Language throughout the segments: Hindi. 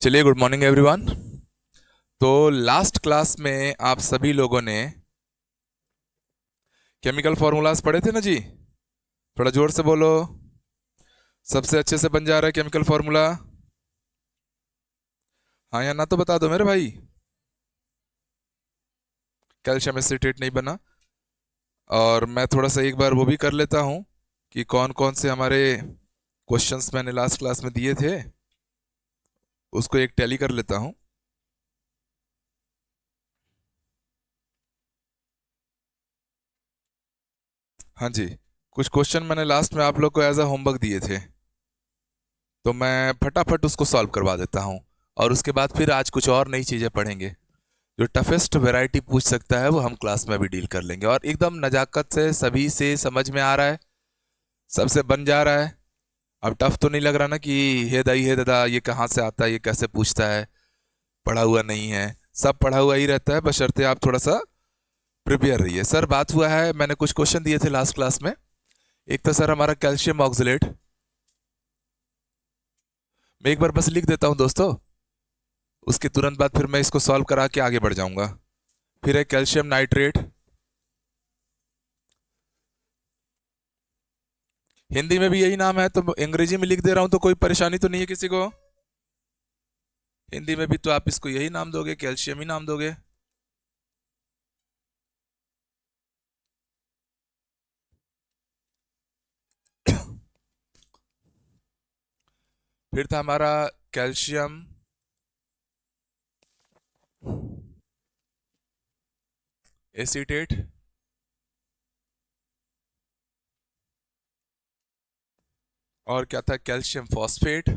चलिए, गुड मॉर्निंग एवरीवन। तो लास्ट क्लास में आप सभी लोगों ने केमिकल फॉर्मूलाज पढ़े थे ना जी। थोड़ा जोर से बोलो। सबसे अच्छे से बन जा रहा है केमिकल फॉर्मूला? हाँ या ना तो बता दो मेरे भाई। कैल्शियम एसिटेट नहीं बना। और मैं थोड़ा सा एक बार वो भी कर लेता हूँ कि कौन कौन से हमारे क्वेश्चंस मैंने लास्ट क्लास में दिए थे, उसको एक टैली कर लेता हूँ। हाँ जी, कुछ क्वेश्चन मैंने लास्ट में आप लोग को एज अ होमवर्क दिए थे, तो मैं फटाफट उसको सॉल्व करवा देता हूँ। और उसके बाद फिर आज कुछ और नई चीज़ें पढ़ेंगे। जो टफेस्ट वैरायटी पूछ सकता है वो हम क्लास में भी डील कर लेंगे, और एकदम नज़ाकत से सभी से समझ में आ रहा है, सबसे बन जा रहा है। अब टफ तो नहीं लग रहा ना कि हे दाई हे दादा ये कहाँ से आता है, ये कैसे पूछता है, पढ़ा हुआ नहीं है। सब पढ़ा हुआ ही रहता है, बशर्ते आप थोड़ा सा प्रिपेयर रहिए। सर, बात हुआ है, मैंने कुछ क्वेश्चन दिए थे लास्ट क्लास में। एक तो सर हमारा कैल्शियम ऑक्सलेट, मैं एक बार बस लिख देता हूँ दोस्तों, उसके तुरंत बाद फिर मैं इसको सॉल्व करा के आगे बढ़ जाऊंगा। फिर है कैल्शियम नाइट्रेट। हिंदी में भी यही नाम है, तो अंग्रेजी में लिख दे रहा हूं, तो कोई परेशानी तो नहीं है किसी को? हिंदी में भी तो आप इसको यही नाम दोगे, कैल्शियम ही नाम दोगे। फिर था हमारा कैल्शियम एसीटेट। और क्या था? Calcium phosphate.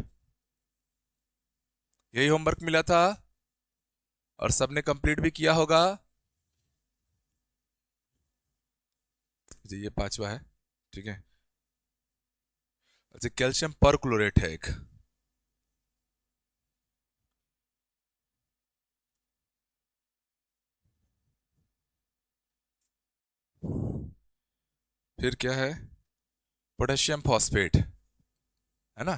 यही होमवर्क मिला था और सबने कंप्लीट भी किया होगा जी। ये पांचवा है, ठीक है। अच्छा, कैल्शियम परक्लोरेट है एक। फिर क्या है? पोटेशियम फॉस्फेट, है ना।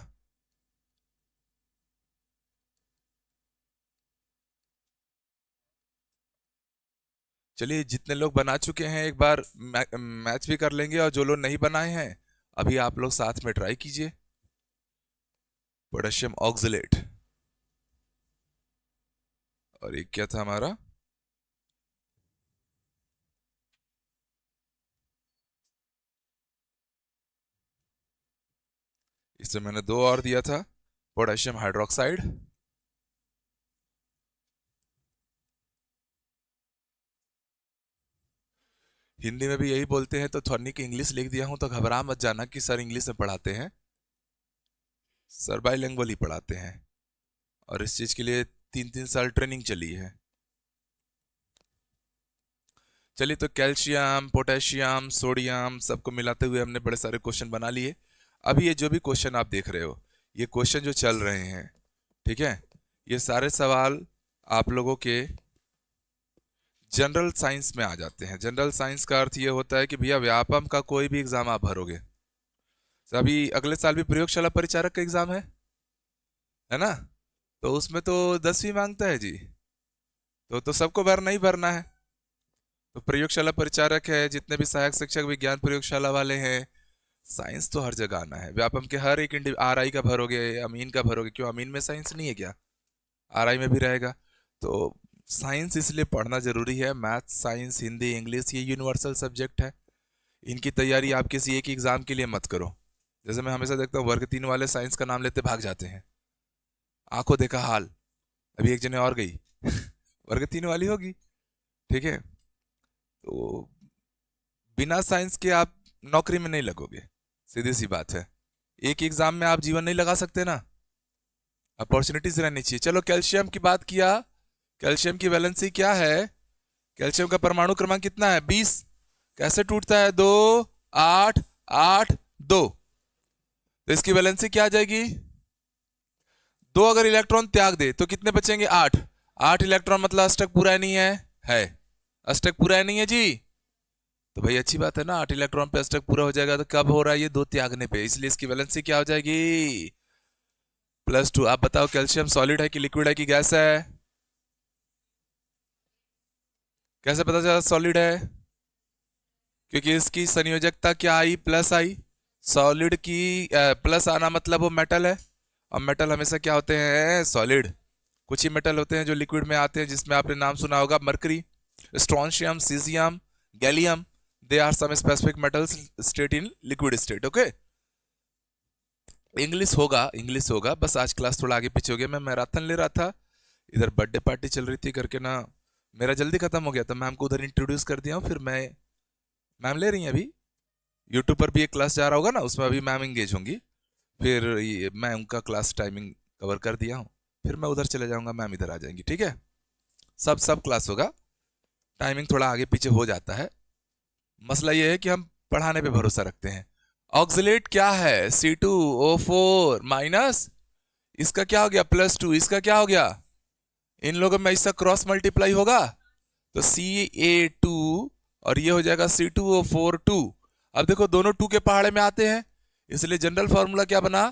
चलिए, जितने लोग बना चुके हैं एक बार मैच भी कर लेंगे, और जो लोग नहीं बनाए हैं अभी आप लोग साथ में ट्राई कीजिए। Potassium oxalate. और एक क्या था हमारा? इसमें मैंने दो और दिया था, पोटेशियम हाइड्रोक्साइड। हिंदी में भी यही बोलते हैं, तो थोड़ी की इंग्लिश लिख दिया हूं, तो घबरा मत जाना कि सर इंग्लिश में पढ़ाते हैं। सर बाइलिंगुअल ही पढ़ाते हैं, और इस चीज के लिए 3-3 साल ट्रेनिंग चली है। चलिए, तो कैल्शियम, पोटेशियम, सोडियम सबको मिलाते हुए हमने बड़े सारे क्वेश्चन बना लिए। अभी ये जो भी क्वेश्चन आप देख रहे हो, ये क्वेश्चन जो चल रहे हैं, ठीक है, ये सारे सवाल आप लोगों के जनरल साइंस में आ जाते हैं। जनरल साइंस का अर्थ ये होता है कि भैया व्यापम का कोई भी एग्जाम आप भरोगे, अभी अगले साल भी प्रयोगशाला परिचारक का एग्जाम है ना, तो उसमें तो 10वीं मांगता है जी। तो सबको भरना ही भरना है। तो प्रयोगशाला परिचारक है, जितने भी सहायक शिक्षक विज्ञान प्रयोगशाला वाले हैं, साइंस तो हर जगह आना है। व्यापम के हर एक आरआई का भरोगे, अमीन का भरोगे, क्यों अमीन में साइंस नहीं है क्या? आरआई में भी रहेगा। तो साइंस इसलिए पढ़ना जरूरी है। मैथ, साइंस, हिंदी, इंग्लिश, ये यूनिवर्सल सब्जेक्ट है। इनकी तैयारी आप किसी एक एग्जाम के लिए मत करो। जैसे मैं हमेशा देखता हूँ, वर्ग 3 वाले साइंस का नाम लेते भाग जाते हैं। आंखों देखा हाल, अभी एक जने और गई वर्ग 3 वाली होगी, ठीक है। तो बिना साइंस के आप नौकरी में नहीं लगोगे, सीधी सी बात है। एक एग्जाम में आप जीवन नहीं लगा सकते ना, अपॉर्चुनिटीज रहनी चाहिए। चलो, कैल्शियम की बात किया। कैल्शियम की वैलेंसी क्या है? कैल्शियम का परमाणु क्रमांक कितना है? 20। कैसे टूटता है? 2, 8, 8, 2। तो इसकी वैलेंसी क्या आ जाएगी? 2 अगर इलेक्ट्रॉन त्याग दे तो कितने बचेंगे? 8। 8 इलेक्ट्रॉन मतलब अष्टक पूरा नहीं है। अष्टक पूरा नहीं है जी। तो भाई अच्छी बात है ना, 8 इलेक्ट्रॉन पे अष्टक पूरा हो जाएगा। तो कब हो रहा है ये? 2 त्यागने पे, इसलिए इसकी वैलेंसी क्या हो जाएगी? +2। आप बताओ कैल्शियम सॉलिड है कि लिक्विड है कि गैस है? कैसे पता चला सॉलिड है? क्योंकि इसकी संयोजकता क्या आई, प्लस आई। सॉलिड की प्लस आना मतलब वो मेटल है, और मेटल हमेशा क्या होते हैं, सॉलिड। कुछ ही मेटल होते हैं जो लिक्विड में आते हैं, जिसमें आपने नाम सुना होगा, mercury, strontium, caesium, gallium. They are some specific metals state in liquid state. Okay, English होगा, इंग्लिश होगा, बस आज क्लास थोड़ा आगे पीछे हो गया। मैं मैराथन ले रहा था, इधर बर्थडे पार्टी चल रही थी करके ना, मेरा जल्दी खत्म हो गया था। मैम को उधर इंट्रोड्यूस कर दिया हूँ, फिर मैम ले रही हैं अभी। यूट्यूब पर भी एक क्लास जा रहा होगा ना, उसमें अभी मैम इंगेज होंगी। फिर मैं उनका क्लास टाइमिंग कवर कर दिया हूँ, फिर मैं उधर चले जाऊंगा, मैम इधर आ जाएंगी। ठीक है, सब क्लास होगा, टाइमिंग थोड़ा आगे पीछे हो जाता है। मसला ये है कि हम पढ़ाने पे भरोसा रखते हैं। ऑक्सलेट क्या है, C2O4 माइनस, इसका क्या हो गया, +2, इसका क्या हो गया, इन लोगों में इसका क्रॉस मल्टीप्लाई होगा तो Ca2, और ये हो जाएगा C2O4 2। अब देखो दोनों 2 के पहाड़े में आते हैं, इसलिए जनरल फॉर्मूला क्या बना,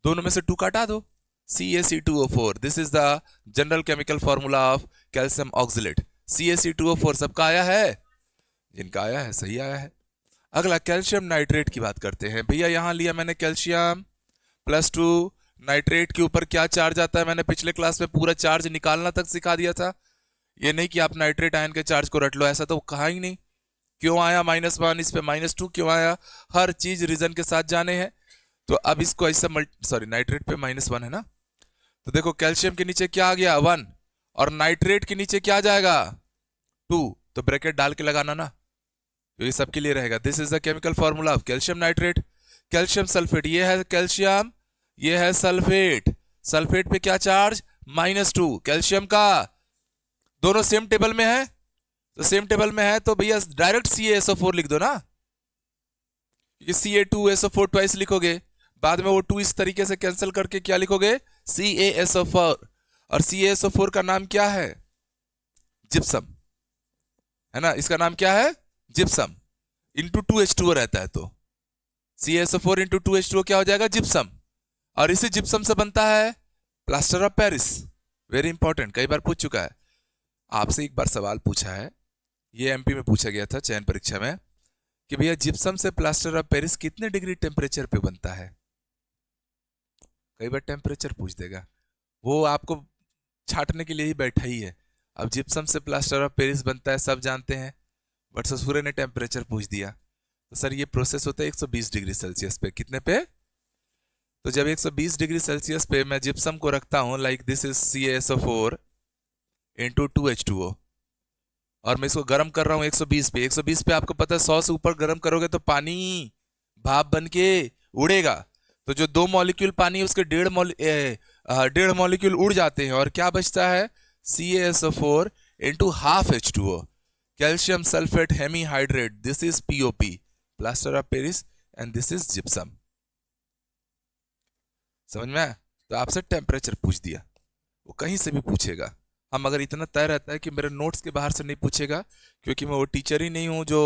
दोनों में से 2 काटा दो, CaC2O4। This is the general chemical formula of calcium oxalate. CaC2O4 सबका आया है, जिनका आया है सही आया है। अगला कैल्शियम नाइट्रेट की बात करते हैं। भैया यहां लिया मैंने कैल्शियम +2, नाइट्रेट के ऊपर क्या चार्ज आता है, मैंने पिछले क्लास में पूरा चार्ज निकालना तक सिखा दिया था। ये नहीं कि आप नाइट्रेट आयन के चार्ज को रट लो, ऐसा तो कहा ही नहीं। क्यों आया -1, इस पे -2 क्यों आया, हर चीज रीजन के साथ जाने हैं। तो अब इसको ऐसा नाइट्रेट पे -1 है ना, तो देखो कैल्शियम के नीचे क्या आ गया, 1, और नाइट्रेट के नीचे क्या आ जाएगा, 2। तो ब्रैकेट डाल के लगाना ना, तो ये सबके लिए रहेगा। This is the chemical formula of calcium nitrate. Calcium sulphate, ये है कैल्शियम, ये है सल्फेट। सल्फेट पे क्या चार्ज, -2। कैल्शियम का दोनों सेम टेबल में है, तो सेम टेबल में है तो भैया डायरेक्ट CaSO4 लिख दो ना, क्योंकि Ca2SO4 ट्वाइस लिखोगे, बाद में वो 2 इस तरीके से कैंसिल करके क्या लिखोगे, CaSO4। और CaSO4 का नाम क्या है, जिप्सम, है ना, इसका नाम क्या है, जिप्सम। इंटू 2H2O रहता है, तो CaSO4 इंटू 2H2O क्या हो जाएगा, जिप्सम। और इसी जिप्सम से बनता है plaster of Paris. Very important, कई बार पूछ चुका है आपसे। एक बार सवाल पूछा है, ये MP में पूछा गया था चयन परीक्षा में, कि भैया जिप्सम से प्लास्टर ऑफ पेरिस कितने डिग्री टेम्परेचर पे बनता है। कई बार टेम्परेचर पूछ देगा, वो आपको छाटने के लिए ही बैठा ही है। अब जिप्सम से प्लास्टर ऑफ पेरिस बनता है सब जानते हैं, बट ससुरे ने टेम्परेचर पूछ दिया। तो सर ये प्रोसेस होता है 120 डिग्री सेल्सियस पे। कितने पे, तो जब 120 डिग्री सेल्सियस पे मैं जिप्सम को रखता हूं, like this is CaSO4 into 2H2O, और मैं इसको गर्म कर रहा हूं 120 पे। 120 पे आपको पता है 100 से ऊपर गर्म करोगे तो पानी भाप बन के उड़ेगा, तो जो 2 मॉलिक्यूल पानी उसके 1.5 मॉलिक्यूल उड़ जाते हैं, और क्या बचता है, CaSO4 into ½ H2O, calcium sulphate hemihydrate. This is POP, plaster of Paris, and this is gypsum. समझ में आया? तो आपसे टेम्परेचर पूछ दिया, वो कहीं से भी पूछेगा। हम अगर इतना तय रहता है कि मेरे नोट्स के बाहर से नहीं पूछेगा, क्योंकि मैं वो टीचर ही नहीं हूँ जो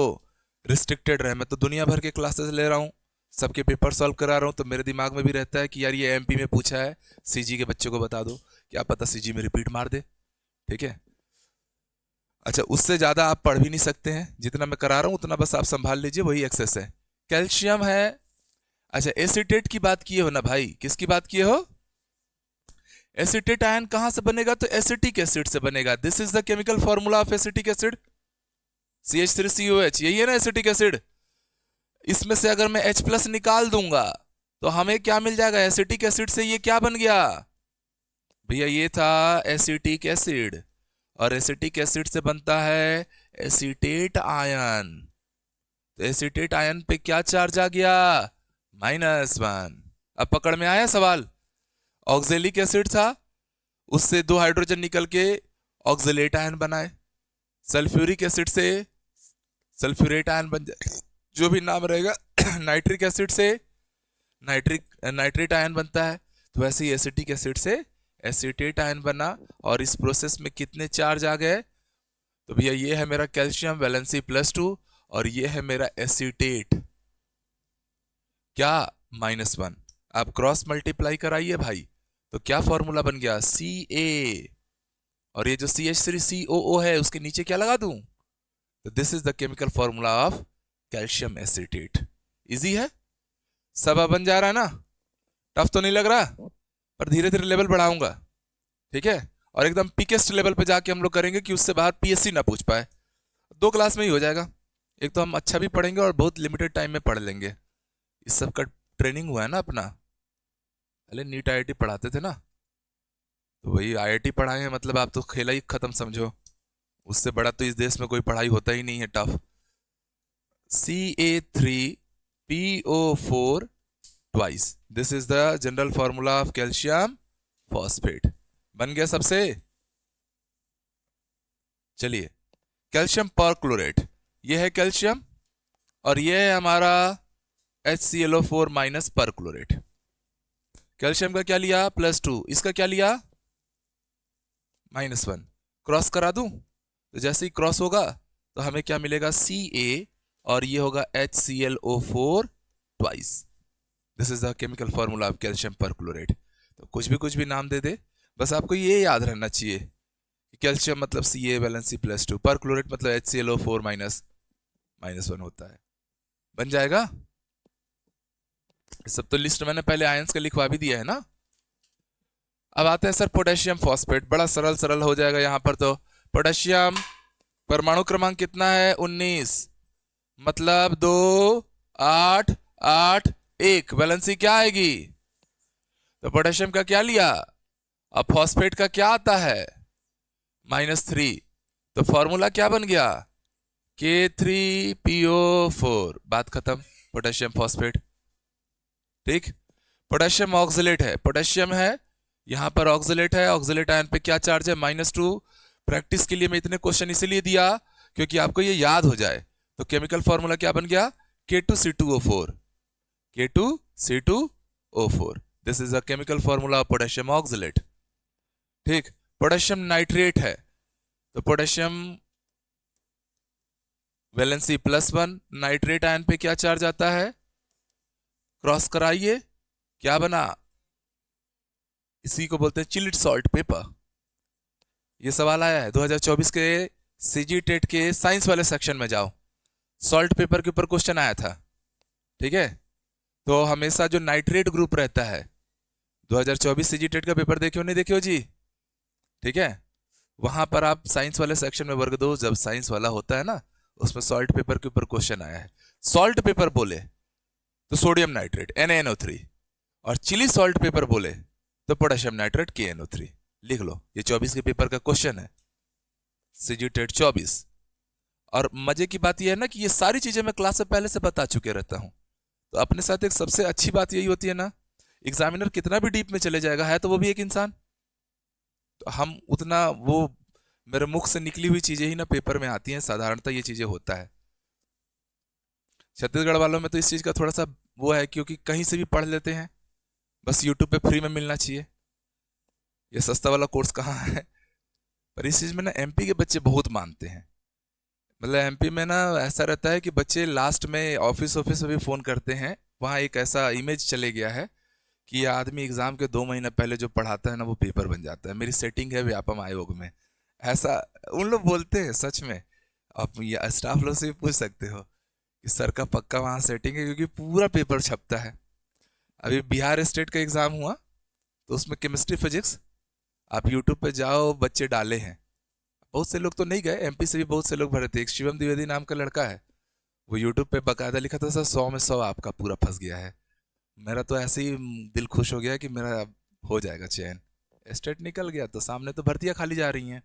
रिस्ट्रिक्टेड रहे। मैं तो दुनिया भर के क्लासेस ले रहा हूँ, सबके पेपर सॉल्व करा रहा हूँ, तो मेरे दिमाग में भी रहता है कि यार ये MP में पूछा है, CG के बच्चों को बता दो, क्या पता CG में रिपीट मार दे। ठीक है, अच्छा उससे ज्यादा आप पढ़ भी नहीं सकते हैं, जितना मैं करा रहा हूँ उतना बस आप संभाल लीजिए, वही एक्सेस है। कैल्शियम है, अच्छा एसीटेट की बात किए हो ना भाई, किसकी बात किए हो, एसीटेट आयन कहां से बनेगा, तो एसिटिक एसिड से बनेगा। This is the chemical formula of acetic acid, CH3COH, यही है ना एसिटिक एसिड। इसमें से अगर मैं H+ निकाल दूंगा तो हमें क्या मिल जाएगा, एसिटिक एसिड से ये क्या बन गया भैया, ये था एसिटिक एसिड, और एसिटिक एसिड से बनता है एसीटेट आयन। तो एसीटेट आयन पे क्या चार्ज आ गया, -1। अब पकड़ में आया सवाल। ऑक्जेलिक एसिड था, उससे 2 हाइड्रोजन निकल के ऑक्जेलेट आयन बनाए। सल्फ्यूरिक एसिड से सल्फ्यूरेट आयन बन जाए, जो भी नाम रहेगा। नाइट्रिक एसिड से नाइट्रेट आयन बनता है। तो वैसे ही एसिटिक एसिड से एसीटेट आयन बना, और इस प्रोसेस में कितने चार्ज आ गए, तो भैया ये है मेरा कैल्शियम वैलेंसी +2, और ये है मेरा एसीटेट क्या, -1। आप क्रॉस मल्टीप्लाई कराइए भाई, तो क्या फॉर्मूला बन गया, Ca, और ये जो CH3COO है उसके नीचे क्या लगा दूं, तो this is the chemical formula of calcium acetate. Easy है, सब अब बन जा रहा है ना, टफ तो नहीं लग रहा, पर धीरे धीरे लेवल बढ़ाऊंगा, ठीक है। और एकदम पीकेस्ट लेवल पे जाके हम लोग करेंगे कि उससे बाहर पीएससी ना पूछ पाए। 2 क्लास में ही हो जाएगा, एक तो हम अच्छा भी पढ़ेंगे और बहुत लिमिटेड टाइम में पढ़ लेंगे। इस सब का ट्रेनिंग हुआ है ना अपना, पहले नीट आईआईटी पढ़ाते थे ना, तो वही आईआईटी पढ़ाए हैं, मतलब आप तो खेला ही खत्म समझो, उससे बड़ा तो इस देश में कोई पढ़ाई होता ही नहीं है tough. Ca3PO4 twice, this is the general formula of calcium phosphate. बन गया सबसे। चलिए, कैल्शियम परक्लोरेट, ये है कैल्शियम और ये है हमारा HClO4 माइनस परक्लोरेट। कैल्शियम का क्या लिया +2, इसका क्या लिया -1, क्रॉस करा दूं, तो जैसे ही क्रॉस होगा तो हमें क्या मिलेगा Ca और ये होगा HClO4 twice. This is the chemical formula of calcium perchlorate. तो कुछ भी नाम दे दे, बस आपको ये याद रहना चाहिए कि कैल्शियम मतलब Ca वैलेंसी +2, परक्लोरेट मतलब HClO4 -1 होता है। बन जाएगा। सब तो लिस्ट मैंने पहले आयंस का लिखवा भी दिया है ना। अब आते हैं सर पोटेशियम फॉस्फेट, बड़ा सरल सरल हो जाएगा यहाँ पर। तो पोटेशियम परमाणु क्रमांक कितना है 19, मतलब 2 8 8 1, वैलेंसी क्या आएगी, तो पोटेशियम का क्या लिया, अब फॉस्फेट का क्या आता है -3, तो फॉर्मूला क्या बन गया K3PO4, बात खत्म, पोटेशियम फॉस्फेट। ठीक, पोटेशियम ऑक्सलेट है, पोटेशियम है यहां पर, ऑक्सलेट है, ऑक्सलेट आयन पे क्या चार्ज है -2। प्रैक्टिस के लिए मैं इतने क्वेश्चन इसीलिए दिया क्योंकि आपको ये याद हो जाए। तो केमिकल फॉर्मूला क्या बन गया K2C2O4, K2C2O4, this is a chemical formula of potassium oxalate. ठीक, पोटेशियम नाइट्रेट है, तो पोटेशियम वैलेंसी +1, नाइट्रेट आयन पे क्या चार्ज आता है, क्रॉस कराइए, क्या बना, इसी को बोलते हैं चिल्ड सॉल्ट पेपर। ये सवाल आया है 2024 के सीजी टेट के साइंस वाले सेक्शन में, जाओ सॉल्ट पेपर के ऊपर क्वेश्चन आया था। ठीक है, तो हमेशा जो नाइट्रेट ग्रुप रहता है, 2024 सीजी टेट का पेपर देखे हो नहीं देखे हो जी, ठीक है, वहां पर आप साइंस वाले सेक्शन में वर्ग 2 जब साइंस वाला होता है ना, उसमें सॉल्ट पेपर के ऊपर क्वेश्चन आया है। सॉल्ट पेपर बोले तो सोडियम नाइट्रेट NaNO3, और चिली सॉल्ट पेपर बोले तो पोटेशियम नाइट्रेट KNO3। लिख लो, ये 24 के पेपर का क्वेश्चन है, सीजी टेट 24। और मजे की बात यह है ना कि ये सारी चीजें मैं क्लास से पहले से बता चुके रहता हूं। तो अपने साथ एक सबसे अच्छी बात यही होती है ना, एग्जामिनर कितना भी डीप में चले जाएगा, है तो वो भी एक इंसान, तो हम उतना, वो मेरे मुख से निकली हुई चीजें ही ना पेपर में आती हैं, साधारणतः ये चीजें होता है। छत्तीसगढ़ वालों में तो इस चीज का थोड़ा सा वो है, क्योंकि कहीं से भी पढ़ लेते हैं, बस यूट्यूब पे फ्री में मिलना चाहिए, ये सस्ता वाला कोर्स कहाँ है। पर इस चीज में ना एमपी के बच्चे बहुत मानते हैं, मतलब एमपी में ना ऐसा रहता है कि बच्चे लास्ट में ऑफिस में भी फोन करते हैं, वहाँ एक ऐसा इमेज चले गया है कि ये आदमी एग्जाम के 2 महीना पहले जो पढ़ाता है ना वो पेपर बन जाता है। मेरी सेटिंग है व्यापम आयोग में, ऐसा उन लोग बोलते हैं सच में। आप स्टाफ लोग से भी पूछ सकते हो कि सर का पक्का वहाँ सेटिंग है, क्योंकि पूरा पेपर छपता है। अभी बिहार स्टेट का एग्जाम हुआ तो उसमें केमिस्ट्री फिजिक्स, आप यूट्यूब पे जाओ, बच्चे डाले हैं, बहुत से लोग तो नहीं गए, एमपी से भी बहुत से लोग भरे थे। एक शिवम द्विवेदी नाम का लड़का है, वो यूट्यूब पे बकायदा लिखा था सर 100 में 100 आपका पूरा फंस गया है। मेरा तो ऐसे ही दिल खुश हो गया कि मेरा हो जाएगा चयन, स्टेट निकल गया, तो सामने तो भर्तियां खाली जा रही हैं।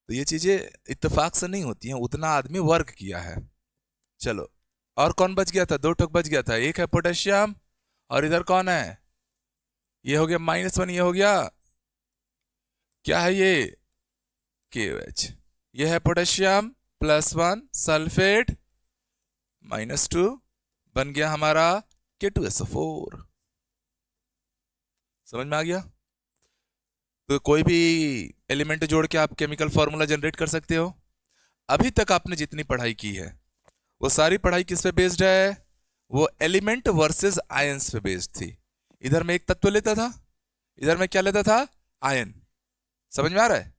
तो ये चीजें इत्तेफाक से नहीं होती हैं, उतना आदमी वर्क किया है। चलो, और कौन बच गया था, 2 टोक बच गया था, एक है पोटेशियम और इधर कौन है, ये हो गया -1, ये हो गया क्या है ये KOH, ये है पोटेशियम +1 सल्फेट -2, बन गया हमारा K2SO4। समझ में आ गया। तो कोई भी एलिमेंट जोड़ के आप केमिकल फॉर्मूला जनरेट कर सकते हो। अभी तक आपने जितनी पढ़ाई की है वो सारी पढ़ाई किस पे बेस्ड है, वो एलिमेंट वर्सेस आयंस पे बेस्ड थी। इधर मैं एक तत्व लेता था, इधर मैं क्या लेता था, आयन। समझ में आ रहा है?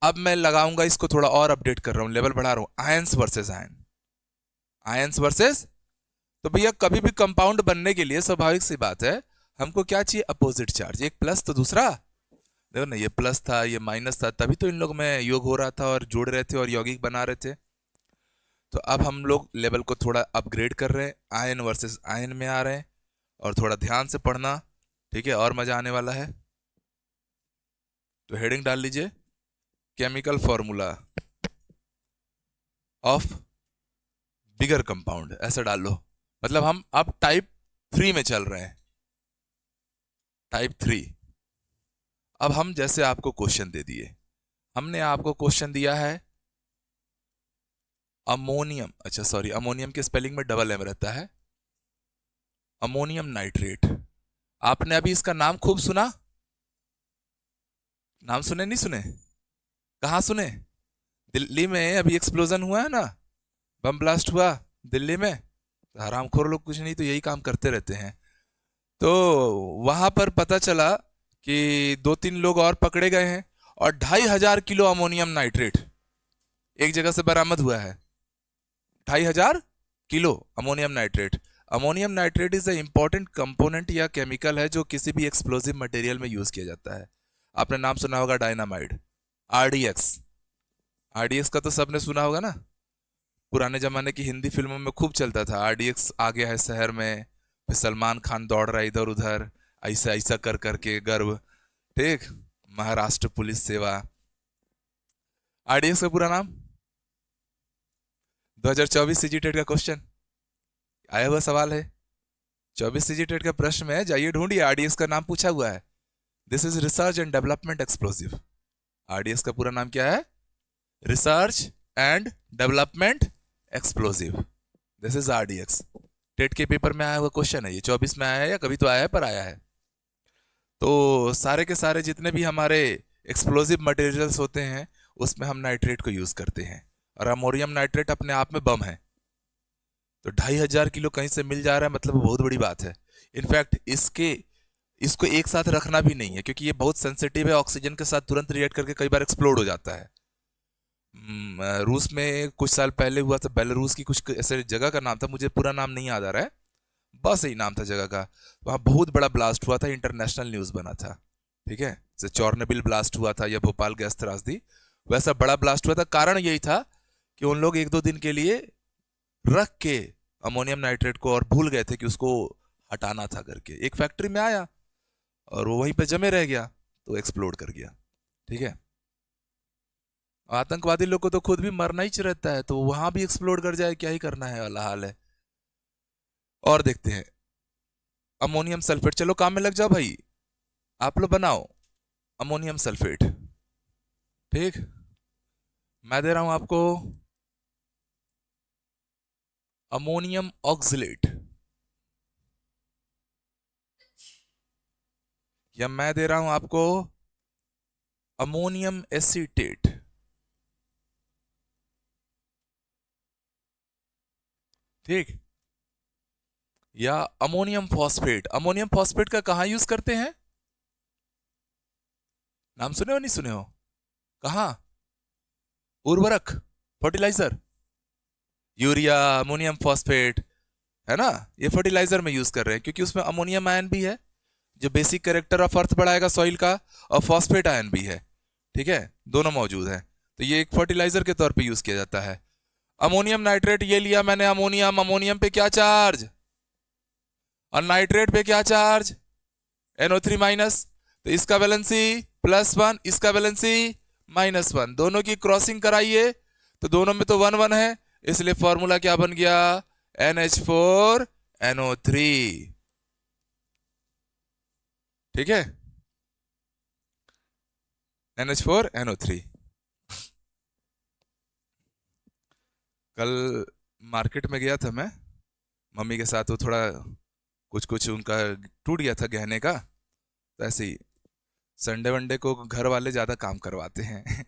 अब मैं लगाऊंगा इसको, थोड़ा और अपडेट कर रहा हूं, लेवल बढ़ा रहा हूं, ions versus ion, ions versus. तो भैया कभी भी कंपाउंड बनने के लिए स्वाभाविक सी बात है, हमको क्या चाहिए, अपोजिट चार्ज, एक प्लस तो दूसरा, देखो ना, ये प्लस था ये माइनस था, तभी तो इन लोग में योग हो रहा था और जोड़ रहे थे और यौगिक बना रहे थे। तो अब हम लोग लेवल को थोड़ा अपग्रेड कर रहे हैं, आयन वर्सेस आयन में आ रहे हैं, और थोड़ा ध्यान से पढ़ना, ठीक है, और मजा आने वाला है। तो हेडिंग डाल लीजिए, chemical formula of bigger compound, ऐसा डाल लो। मतलब हम अब टाइप 3 में चल रहे हैं, टाइप 3। अब हम जैसे आपको क्वेश्चन दे दिए, हमने आपको क्वेश्चन दिया है अमोनियम, अच्छा सॉरी, अमोनियम के स्पेलिंग में डबल एम रहता है, अमोनियम नाइट्रेट। आपने अभी इसका नाम खूब सुना, नाम सुने नहीं सुने, कहाँ सुने, दिल्ली में अभी एक्सप्लोजन हुआ है ना, बम ब्लास्ट हुआ दिल्ली में, हरामखोर लोग कुछ नहीं तो यही काम करते रहते हैं। तो वहां पर पता चला कि 2-3 लोग और पकड़े गए हैं, और 2500 किलो अमोनियम नाइट्रेट एक जगह से बरामद हुआ है। 2500 kilo ammonium nitrate. Ammonium nitrate is a important component या केमिकल है जो किसी भी एक्सप्लोसिव मटेरियल में यूज किया जाता है। आपने नाम सुना होगा डायनामाइड, आरडीएक्स, आरडीएक्स का तो सबने सुना होगा ना, पुराने जमाने की हिंदी फिल्मों में खूब चलता था, आरडीएक्स आ गया है शहर में, फिर सलमान खान दौड़ रहा है इधर उधर, ऐसा ऐसा कर करके गर्व, ठीक, महाराष्ट्र पुलिस सेवा। आरडीएक्स का पूरा नाम, 2024 सीजीटेट का क्वेश्चन आया हुआ सवाल है, 24 सीजीटेट का प्रश्न में जाइए ढूंढिए, आरडीएक्स का नाम पूछा हुआ है, this is research and development explosive. RDX का पूरा नाम क्या है, research and development explosive, this is RDX. TET के पेपर में आया हुआ क्वेश्चन है ये, 24 में आया है या कभी तो आया है, पर आया है। तो सारे के सारे जितने भी हमारे एक्सप्लोसिव मटेरियल्स होते हैं उसमें हम नाइट्रेट को यूज करते हैं, और अमोनियम नाइट्रेट अपने आप में बम है। तो 2500 किलो कहीं से मिल जा रहा है, मतलब बहुत बड़ी बात है। इनफैक्ट इसको एक साथ रखना भी नहीं है, क्योंकि ये बहुत सेंसिटिव है, ऑक्सीजन के साथ तुरंत रिएक्ट करके कई बार एक्सप्लोड हो जाता है। रूस में कुछ साल पहले हुआ था, बेलारूस की कुछ ऐसे जगह का नाम था, मुझे पूरा नाम नहीं याद आ रहा है, बस यही नाम था जगह का। वहां बहुत बड़ा ब्लास्ट हुआ था, इंटरनेशनल न्यूज बना था, ठीक है, जैसे चॉर्नोबिल ब्लास्ट हुआ था या भोपाल गैस त्रासदी, वैसा बड़ा ब्लास्ट हुआ था। कारण यही था कि उन लोग 1-2 दिन के लिए रख के अमोनियम नाइट्रेट को और भूल गए थे कि उसको हटाना था करके, एक फैक्ट्री में आया और वो वहीं पे जमे रह गया, तो एक्सप्लोड कर गया, ठीक है। आतंकवादी लोग को तो खुद भी मरना ही रहता है, तो वहां भी एक्सप्लोड कर जाए, क्या ही करना है वाला हाल है। और देखते हैं अमोनियम सल्फेट, चलो काम में लग जाओ भाई, आप लोग बनाओ अमोनियम सल्फेट, ठीक। मैं दे रहा हूं आपको अमोनियम ऑक्सलेट, या मैं दे रहा हूं आपको अमोनियम एसीटेट, ठीक, या अमोनियम फॉस्फेट। अमोनियम फॉस्फेट का कहां यूज करते हैं, नाम सुने हो नहीं सुने हो, कहां, उर्वरक, फर्टिलाइजर, यूरिया, अमोनियम फॉस्फेट, है ना, ये फर्टिलाइजर में यूज कर रहे हैं, क्योंकि उसमें अमोनियम आयन भी है जो बेसिक कैरेक्टर ऑफ अर्थ बढ़ाएगा सॉइल का, और फॉस्फेट आयन भी है, ठीक है, दोनों मौजूद है, तो ये एक फर्टिलाइजर के तौर पे यूज किया जाता है। अमोनियम नाइट्रेट ये लिया मैंने, अमोनियम, अमोनियम पे क्या चार्ज, और नाइट्रेट पे क्या चार्ज, NO3 माइनस, तो इसका वैलेंसी +1, इसका वैलेंसी -1, दोनों की क्रॉसिंग कराइए, तो दोनों में तो 1-1 है, इसलिए फॉर्मूला क्या बन गया, NH4NO3, ठीक है, NH4NO3। कल मार्केट में गया था मैं मम्मी के साथ, वो थोड़ा कुछ कुछ उनका टूट गया था गहने का, तो ऐसे ही संडे वनडे को घर वाले ज़्यादा काम करवाते हैं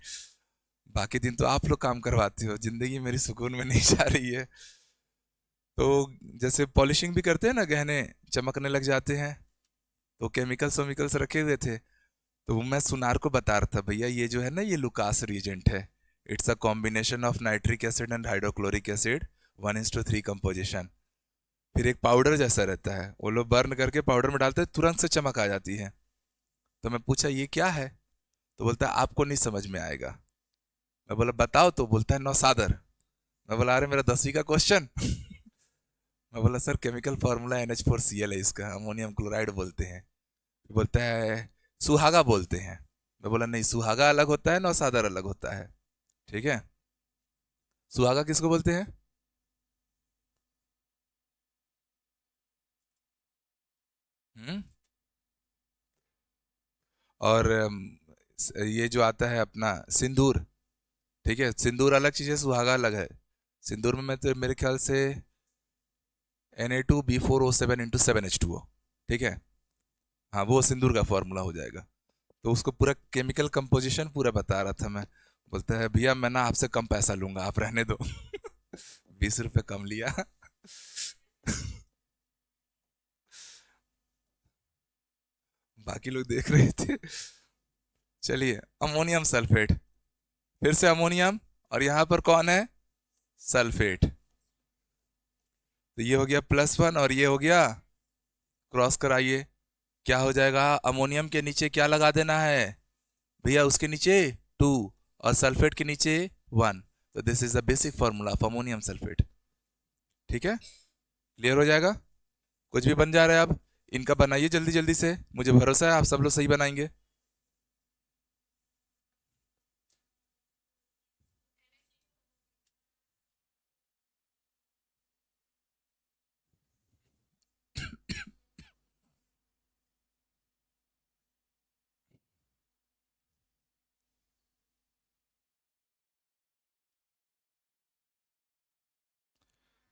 बाकी दिन तो आप लोग काम करवाते हो, जिंदगी मेरी सुकून में नहीं जा रही है। तो जैसे पॉलिशिंग भी करते हैं ना, गहने चमकने लग जाते हैं, तो केमिकल्स वेमिकल्स रखे हुए थे। तो वो मैं सुनार को बता रहा था, भैया ये जो है ना, ये लुकास रिएजेंट है। It's a combination of nitric acid and hydrochloric acid, 1:3 composition. फिर एक पाउडर जैसा रहता है, वो लोग बर्न करके पाउडर में डालते हैं, तुरंत से चमक आ जाती है। तो मैं पूछा ये क्या है, तो बोलता है आपको नहीं समझ में आएगा। मैं बोला बताओ, तो बोलता है नौसादर। मैं बोला अरे मेरा 10वीं का क्वेश्चन। मैं बोला सर केमिकल फार्मूला NH4Cl है इसका, अमोनियम क्लोराइड बोलते हैं। बोलता है सुहागा बोलते हैं। मैं बोला नहीं, सुहागा अलग होता है, नौसादर अलग होता है। ठीक है, सुहागा किसको बोलते हैं? हम्म। और ये जो आता है अपना सिंदूर, ठीक है, सिंदूर अलग चीज है, सुहागा अलग है। सिंदूर में मैं तो मेरे ख्याल से Na2B4O7 × 7H2O, ठीक है। हाँ, वो सिंदूर का फॉर्मूला हो जाएगा। तो उसको पूरा केमिकल कंपोजिशन पूरा बता रहा था मैं। बोलता है भैया मैं ना आपसे कम पैसा लूंगा, आप रहने दो। 20 रुपए कम लिया। बाकी लोग देख रहे थे। चलिए, अमोनियम सल्फेट, फिर से अमोनियम, और यहाँ पर कौन है? सल्फेट। तो ये हो गया +1 और ये हो गया, क्रॉस कराइए, क्या हो जाएगा? अमोनियम के नीचे क्या लगा देना है भैया? उसके नीचे 2, और सल्फेट के नीचे 1। तो this is the basic formula of ammonium sulphate. ठीक है, क्लियर हो जाएगा? कुछ भी बन जा रहा है अब, इनका बनाइए जल्दी जल्दी से, मुझे भरोसा है आप सब लोग सही बनाएंगे।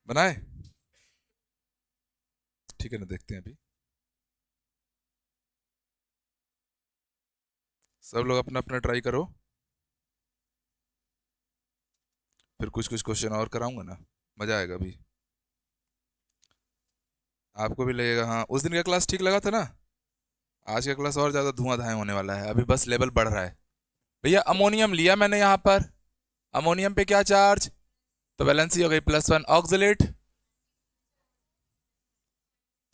बनाए? ठीक है ना, देखते हैं अभी। सब लोग अपना अपना ट्राई करो, फिर कुछ कुछ क्वेश्चन और कराऊंगा ना, मजा आएगा अभी। आपको भी लगेगा हाँ उस दिन का क्लास ठीक लगा था ना। आज का क्लास और ज्यादा धुआंधार होने वाला है, अभी बस लेवल बढ़ रहा है। भैया अमोनियम लिया मैंने यहाँ पर, अमोनियम पे क्या चार्ज? तो वैलेंसी हो गई +1, ऑक्सलेट।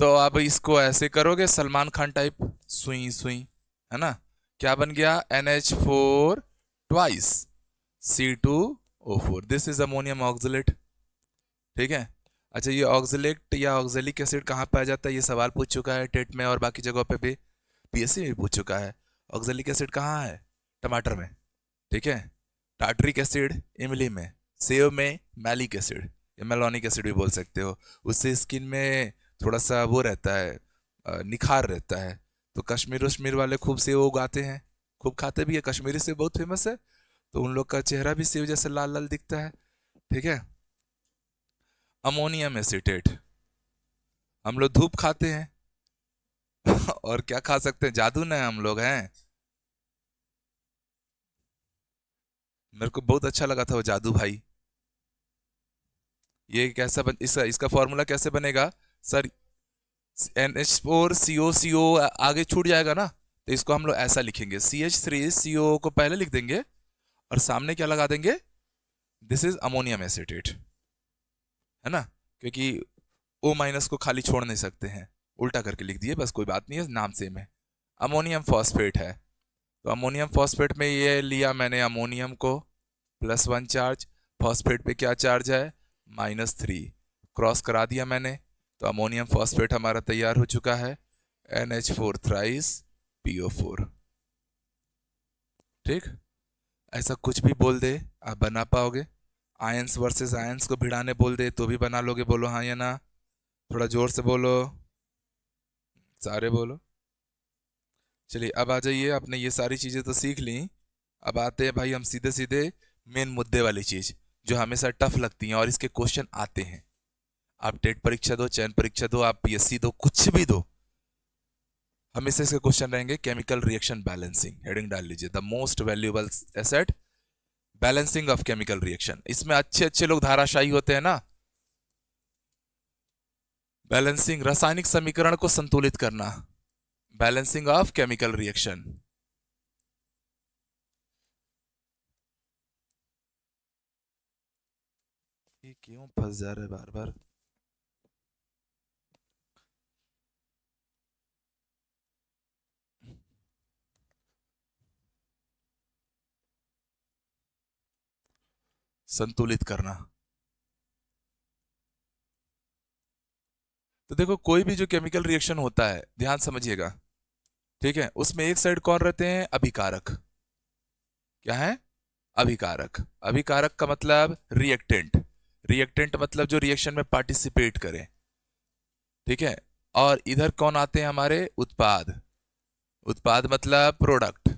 तो अब इसको ऐसे करोगे सलमान खान टाइप, सुई सुई, है ना? क्या बन गया? NH4 twice C2O4, this is ammonium oxalate. ठीक है। अच्छा, ये ऑक्सलेट या ऑक्जेलिक एसिड कहाँ पाया जाता है, ये सवाल पूछ चुका है टेट में और बाकी जगहों पे भी, PSC में भी पूछ चुका है। ऑक्जेलिक एसिड कहाँ है? टमाटर में। ठीक है। टार्टरिक एसिड इमली में, सेव में मैलिक एसिड या मेलोनिक एसिड भी बोल सकते हो। उससे स्किन में थोड़ा सा वो रहता है, निखार रहता है। तो कश्मीर वश्मीर वाले खूब सेव उगाते हैं, खूब खाते भी है, कश्मीरी सेव बहुत फेमस है। तो उन लोग का चेहरा भी सेव जैसे लाल लाल दिखता है। ठीक है। अमोनियम एसिटेट, हम लोग धूप खाते हैं। और क्या खा सकते हैं? जादू ना हम लोग हैं। मेरे को बहुत अच्छा लगा था वो जादू भाई। ये कैसा इसका इसका फॉर्मूला कैसे बनेगा सर? NH4CO आगे छूट जाएगा ना, तो इसको हम लोग ऐसा लिखेंगे, CH3CO को पहले लिख देंगे और सामने क्या लगा देंगे? दिस इज अमोनियम एसिटेट, है ना? क्योंकि O- को खाली छोड़ नहीं सकते हैं, उल्टा करके लिख दिए बस, कोई बात नहीं है, नाम सेम है। अमोनियम फॉस्फेट है, तो अमोनियम फॉस्फेट में ये लिया मैंने अमोनियम को, +1 चार्ज, फॉस्फेट पे क्या चार्ज है? -3, क्रॉस करा दिया मैंने। तो अमोनियम फॉस्फेट हमारा तैयार हो चुका है, NH4 थ्राइस PO4। ठीक, ऐसा कुछ भी बोल दे आप बना पाओगे। आयंस वर्सेस आयंस को भिड़ाने बोल दे तो भी बना लोगे, बोलो हाँ या ना? थोड़ा जोर से बोलो, सारे बोलो। चलिए अब आ जाइए, आपने ये सारी चीज़ें तो सीख ली। अब आते हैं भाई हम सीधे सीधे मेन मुद्दे वाली चीज़, जो हमेशा टफ लगती है और इसके क्वेश्चन आते हैं। आप टेट परीक्षा दो, चयन परीक्षा दो, आप PSC दो, कुछ भी दो, हमेशा इसके क्वेश्चन रहेंगे। केमिकल रिएक्शन बैलेंसिंग, हेडिंग डाल लीजिए, the most valuable asset, balancing of chemical reaction. इसमें अच्छे अच्छे लोग धाराशायी होते हैं ना। बैलेंसिंग, रासायनिक समीकरण को संतुलित करना, बैलेंसिंग ऑफ केमिकल रिएक्शन। ये क्यों फंस जा रहा है बार बार? संतुलित करना। तो देखो, कोई भी जो केमिकल रिएक्शन होता है, ध्यान समझिएगा, ठीक है, उसमें एक साइड कौन रहते हैं? अभिकारक। क्या है? अभिकारक। अभिकारक का मतलब रिएक्टेंट। रिएक्टेंट मतलब जो रिएक्शन में पार्टिसिपेट करे, ठीक है। और इधर कौन आते हैं? हमारे उत्पाद। उत्पाद मतलब प्रोडक्ट।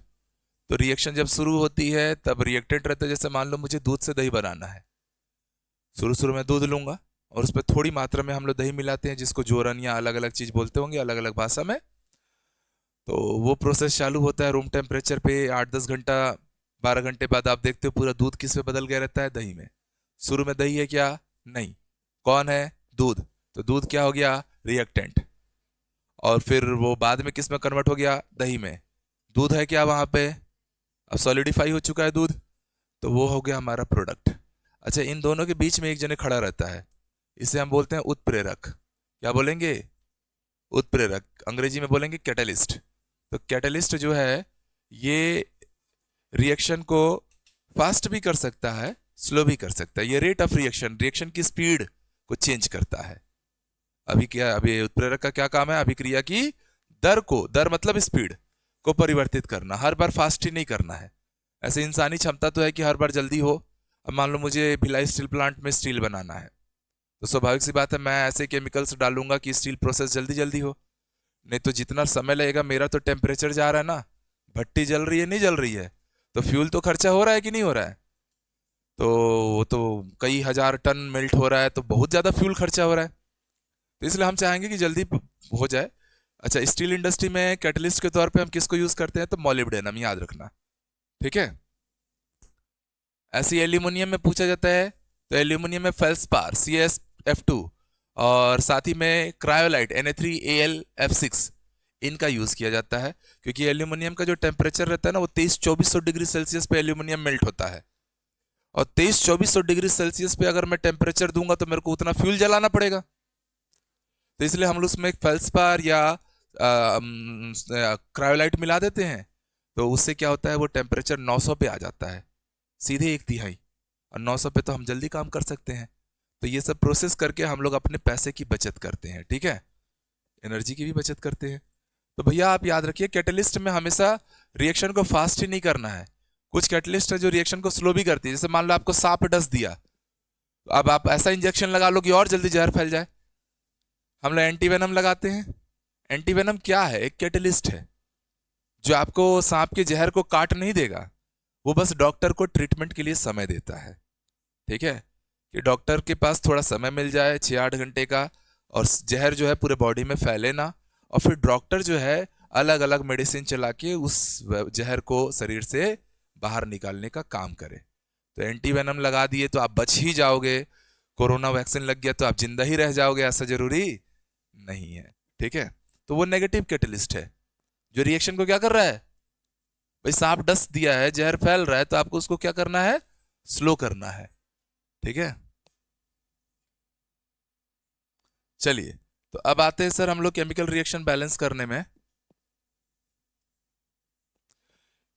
तो रिएक्शन जब शुरू होती है तब रिएक्टेंट रहता है। जैसे मान लो मुझे दूध से दही बनाना है, शुरू शुरू में दूध लूंगा और उस पर थोड़ी मात्रा में हम लोग दही मिलाते हैं, जिसको जोरन या अलग अलग चीज बोलते होंगे अलग अलग भाषा में। तो वो प्रोसेस चालू होता है रूम टेम्परेचर पे। 8-10 घंटा, 12 घंटे बाद आप देखते हो पूरा दूध किस में बदल गया रहता है? दही में। शुरू में दही है क्या? नहीं। कौन है? दूध। तो दूध क्या हो गया? रिएक्टेंट। और फिर वो बाद में किस में कन्वर्ट हो गया? दही में। दूध है क्या वहां पे? अब सॉलिडिफाई हो चुका है दूध, तो वो हो गया हमारा प्रोडक्ट। अच्छा, इन दोनों के बीच में एक जने खड़ा रहता है, इसे हम बोलते हैं उत्प्रेरक। क्या बोलेंगे? उत्प्रेरक। अंग्रेजी में बोलेंगे कैटलिस्ट। तो कैटलिस्ट जो है ये रिएक्शन को फास्ट भी कर सकता है, स्लो भी कर सकता है। ये रेट ऑफ रिएक्शन, रिएक्शन की स्पीड को चेंज करता है। अभी उत्प्रेरक का क्या काम है? अभिक्रिया की दर को, दर मतलब स्पीड को परिवर्तित करना। हर बार फास्ट ही नहीं करना है। ऐसे इंसानी क्षमता तो है कि हर बार जल्दी हो। अब मान लो मुझे भिलाई स्टील प्लांट में स्टील बनाना है, तो स्वाभाविक सी बात है मैं ऐसे केमिकल्स डालूंगा कि स्टील प्रोसेस जल्दी जल्दी हो। नहीं तो जितना समय लगेगा, मेरा तो टेम्परेचर जा रहा है ना, भट्टी जल रही है नहीं जल रही है, तो फ्यूल तो खर्चा हो रहा है कि नहीं हो रहा है? तो वो तो कई हजार टन मेल्ट हो रहा है, तो बहुत ज़्यादा फ्यूल खर्चा हो रहा है। तो इसलिए हम चाहेंगे कि जल्दी हो जाए। अच्छा, स्टील इंडस्ट्री में कैटलिस्ट के तौर पे हम किसको यूज़ करते हैं? तो मॉलिब्डेनम, याद रखना, ठीक है। ऐसे एल्यूमिनियम में पूछा जाता है, तो एल्यूमिनियम में फेल्सपार CsF2 और साथ ही में क्रायोलाइट Na3Al F6, इनका यूज़ किया जाता है। क्योंकि एल्यूमिनियम का जो टेम्परेचर रहता है ना, वो 2300-2400 डिग्री सेल्सियस पे एल्यूमिनियम मेल्ट होता है। और 2300-2400 डिग्री सेल्सियस पे अगर मैं टेम्परेचर दूंगा तो मेरे को उतना फ्यूल जलाना पड़ेगा। तो इसलिए हम लोग उसमें एक फेल्सपार या क्रायोलाइट मिला देते हैं। तो उससे क्या होता है? वो टेम्परेचर 900 पे आ जाता है, सीधे 1/3। और 900 पे तो हम जल्दी काम कर सकते हैं। तो ये सब प्रोसेस करके हम लोग अपने पैसे की बचत करते हैं, ठीक है, एनर्जी की भी बचत करते हैं। तो भैया आप याद रखिए, कैटलिस्ट में हमेशा रिएक्शन को फास्ट ही नहीं करना है। कुछ कैटलिस्ट है जो रिएक्शन को स्लो भी करती है। जैसे मान लो आपको सांप डस दिया, तो अब आप ऐसा इंजेक्शन लगा लो कि और जल्दी जहर फैल जाए। हम लोग एंटीवेनम लगाते हैं। एंटीवेनम क्या है? एक कैटलिस्ट है जो आपको सांप के जहर को काट नहीं देगा, वो बस डॉक्टर को ट्रीटमेंट के लिए समय देता है, ठीक है, कि डॉक्टर के पास थोड़ा समय मिल जाए 6-8 घंटे का, और जहर जो है पूरे बॉडी में फैले ना। और फिर डॉक्टर जो है अलग अलग मेडिसिन चला के उस जहर को शरीर से बाहर निकालने का काम करे। तो एंटी वेनम लगा दिए तो आप बच ही जाओगे, कोरोना वैक्सीन लग गया तो आप जिंदा ही रह जाओगे, ऐसा जरूरी नहीं है, ठीक है। तो वो नेगेटिव कैटलिस्ट है जो रिएक्शन को क्या कर रहा है? भाई सांप डस दिया है, जहर फैल रहा है, तो आपको उसको क्या करना है? स्लो करना है, ठीक है। चलिए, तो अब आते हैं सर हम लोग केमिकल रिएक्शन बैलेंस करने में।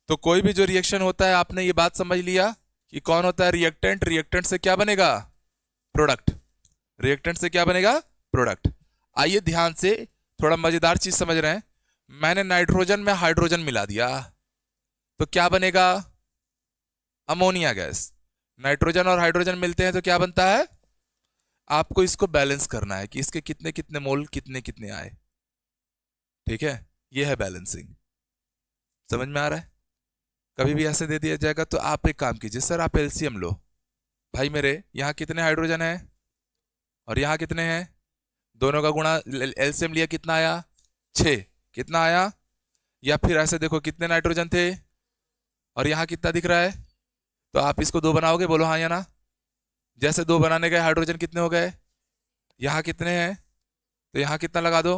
तो कोई भी जो रिएक्शन होता है, आपने ये बात समझ लिया कि कौन होता है रिएक्टेंट। रिएक्टेंट से क्या बनेगा? प्रोडक्ट। रिएक्टेंट से क्या बनेगा? प्रोडक्ट। आइए ध्यान से, थोड़ा मजेदार चीज समझ रहे हैं। मैंने नाइट्रोजन में हाइड्रोजन मिला दिया, तो क्या बनेगा? Ammonia gas. नाइट्रोजन और हाइड्रोजन मिलते हैं तो क्या बनता है? आपको इसको बैलेंस करना है कि इसके कितने कितने मोल कितने कितने आए, ठीक है। ये है बैलेंसिंग। समझ में आ रहा है? कभी भी ऐसे दे दिया जाएगा तो आप एक काम कीजिए, सर आप एलसीएम लो। भाई मेरे यहाँ कितने हाइड्रोजन है और यहाँ कितने हैं, दोनों का गुणा, एलसीएम लिया, कितना आया? 6। कितना आया? या फिर ऐसे देखो, कितने नाइट्रोजन थे और यहाँ कितना दिख रहा है, तो आप इसको 2 बनाओगे, बोलो हाँ या ना। जैसे 2 बनाने गए, हाइड्रोजन कितने हो गए, यहाँ कितने हैं, तो यहाँ कितना लगा दो,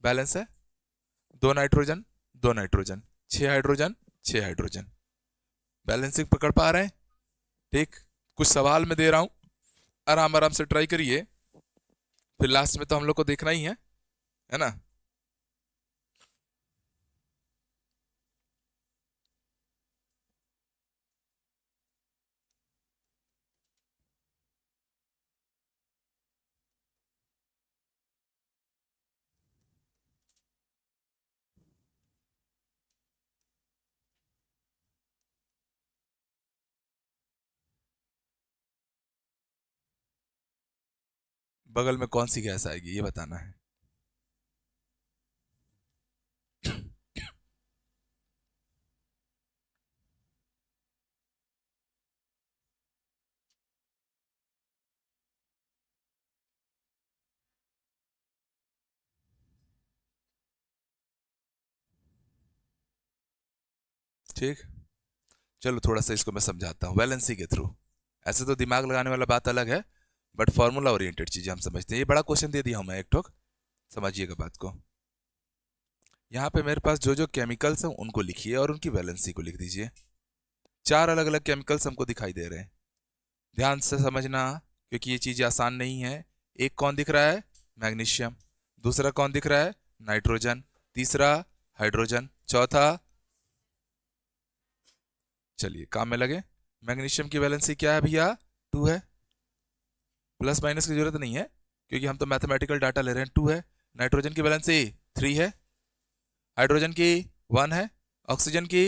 बैलेंस है। दो नाइट्रोजन, दो नाइट्रोजन, 6 हाइड्रोजन, 6 हाइड्रोजन। बैलेंसिंग पकड़ पा रहे हैं? ठीक, कुछ सवाल मैं दे रहा हूं, आराम आराम से ट्राई करिए, फिर लास्ट में तो हम लोग को देखना ही है ना। बगल में कौन सी गैस आएगी ये बताना है। ठीक, चलो थोड़ा सा इसको मैं समझाता हूँ वैलेंसी के थ्रू। ऐसे तो दिमाग लगाने वाला बात अलग है, बट फॉर्मूला ओरिएंटेड चीजें हम समझते हैं। ये बड़ा क्वेश्चन दे दिया हूं मैं एक ठोक, समझिएगा बात को। यहाँ पे मेरे पास जो जो केमिकल्स हैं उनको लिखिए और उनकी वैलेंसी को लिख दीजिए। 4 अलग अलग केमिकल्स हमको दिखाई दे रहे हैं, ध्यान से समझना क्योंकि ये चीजें आसान नहीं है। एक कौन दिख रहा है? मैग्नीशियम। दूसरा कौन दिख रहा है? नाइट्रोजन। तीसरा हाइड्रोजन। चौथा, चलिए काम में लगे। मैग्नीशियम की वैलेंसी क्या है भैया? 2 है, प्लस माइनस की जरूरत नहीं है क्योंकि हम तो मैथमेटिकल डाटा ले रहे हैं। 2 है। नाइट्रोजन की वैलेंसी 3 है, हाइड्रोजन की 1 है, ऑक्सीजन की,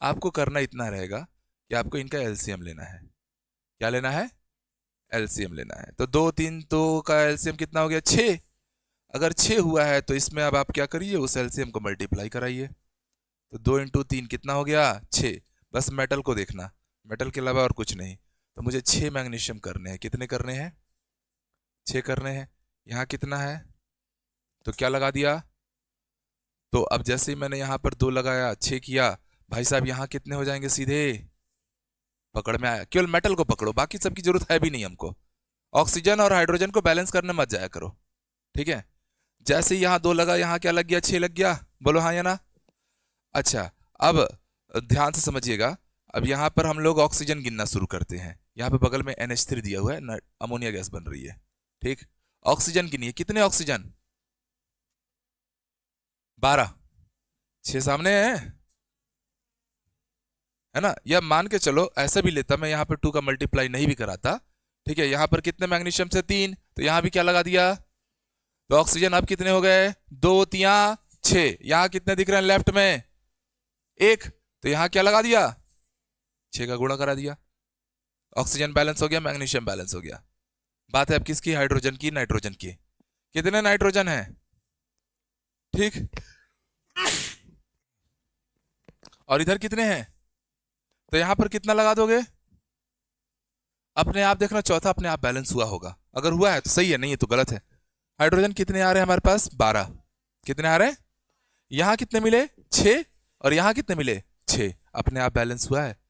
आपको करना इतना रहेगा कि आपको इनका एलसीएम लेना है। क्या लेना है? एलसीएम लेना है। तो 2 3 2 का एलसीएम कितना हो गया? 6। अगर 6 हुआ है तो इसमें अब आप क्या करिए, उस एलसीएम को मल्टीप्लाई कराइए। तो 2 इंटू 3 कितना हो गया? 6। बस मेटल को देखना, मेटल के अलावा और कुछ नहीं। तो मुझे 6 मैग्नीशियम करने हैं। कितने करने हैं? 6 करने हैं। यहाँ कितना है? तो क्या लगा दिया? तो अब जैसे ही मैंने यहाँ पर 2 लगाया, 6 किया, भाई साहब यहाँ कितने हो जाएंगे सीधे? पकड़ में आया? केवल मेटल को पकड़ो, बाकी सबकी जरूरत है भी नहीं हमको। ऑक्सीजन और हाइड्रोजन को बैलेंस करने मत जाया करो, ठीक है। जैसे ही यहाँ 2 लगा, यहाँ क्या लग गया? 6 लग गया। बोलो हाँ या ना। अच्छा, अब ध्यान से समझिएगा। अब यहाँ पर हम लोग ऑक्सीजन गिनना शुरू करते हैं। यहाँ पे बगल में NH3 दिया हुआ है, अमोनिया गैस बन रही है, ठीक। ऑक्सीजन गिनिए, कितने ऑक्सीजन? 12। 6 सामने है ना। या मान के चलो ऐसा भी लेता मैं, यहाँ पर 2 का मल्टीप्लाई नहीं भी कराता, ठीक है। यहाँ पर कितने मैग्नीशियम से? 3, तो यहाँ भी क्या लगा दिया? तो ऑक्सीजन अब कितने हो गए? 2 3 6। यहाँ कितने दिख रहे हैं लेफ्ट में? 1, तो यहाँ क्या लगा दिया? 6 का गुणा करा दिया। ऑक्सीजन बैलेंस हो गया, मैग्नीशियम बैलेंस हो गया। बात है अब किसकी? हाइड्रोजन की, नाइट्रोजन की। कितने नाइट्रोजन है? ठीक, और इधर कितने हैं? तो यहां पर कितना लगा दोगे? अपने आप देखना, चौथा अपने आप बैलेंस हुआ होगा। अगर हुआ है तो सही है, नहीं है तो गलत है। हाइड्रोजन कितने आ रहे हैं हमारे पास? 12। कितने आ रहे हैं? यहां कितने मिले? 6। और यहां कितने मिले? 6। अपने आप बैलेंस हुआ है।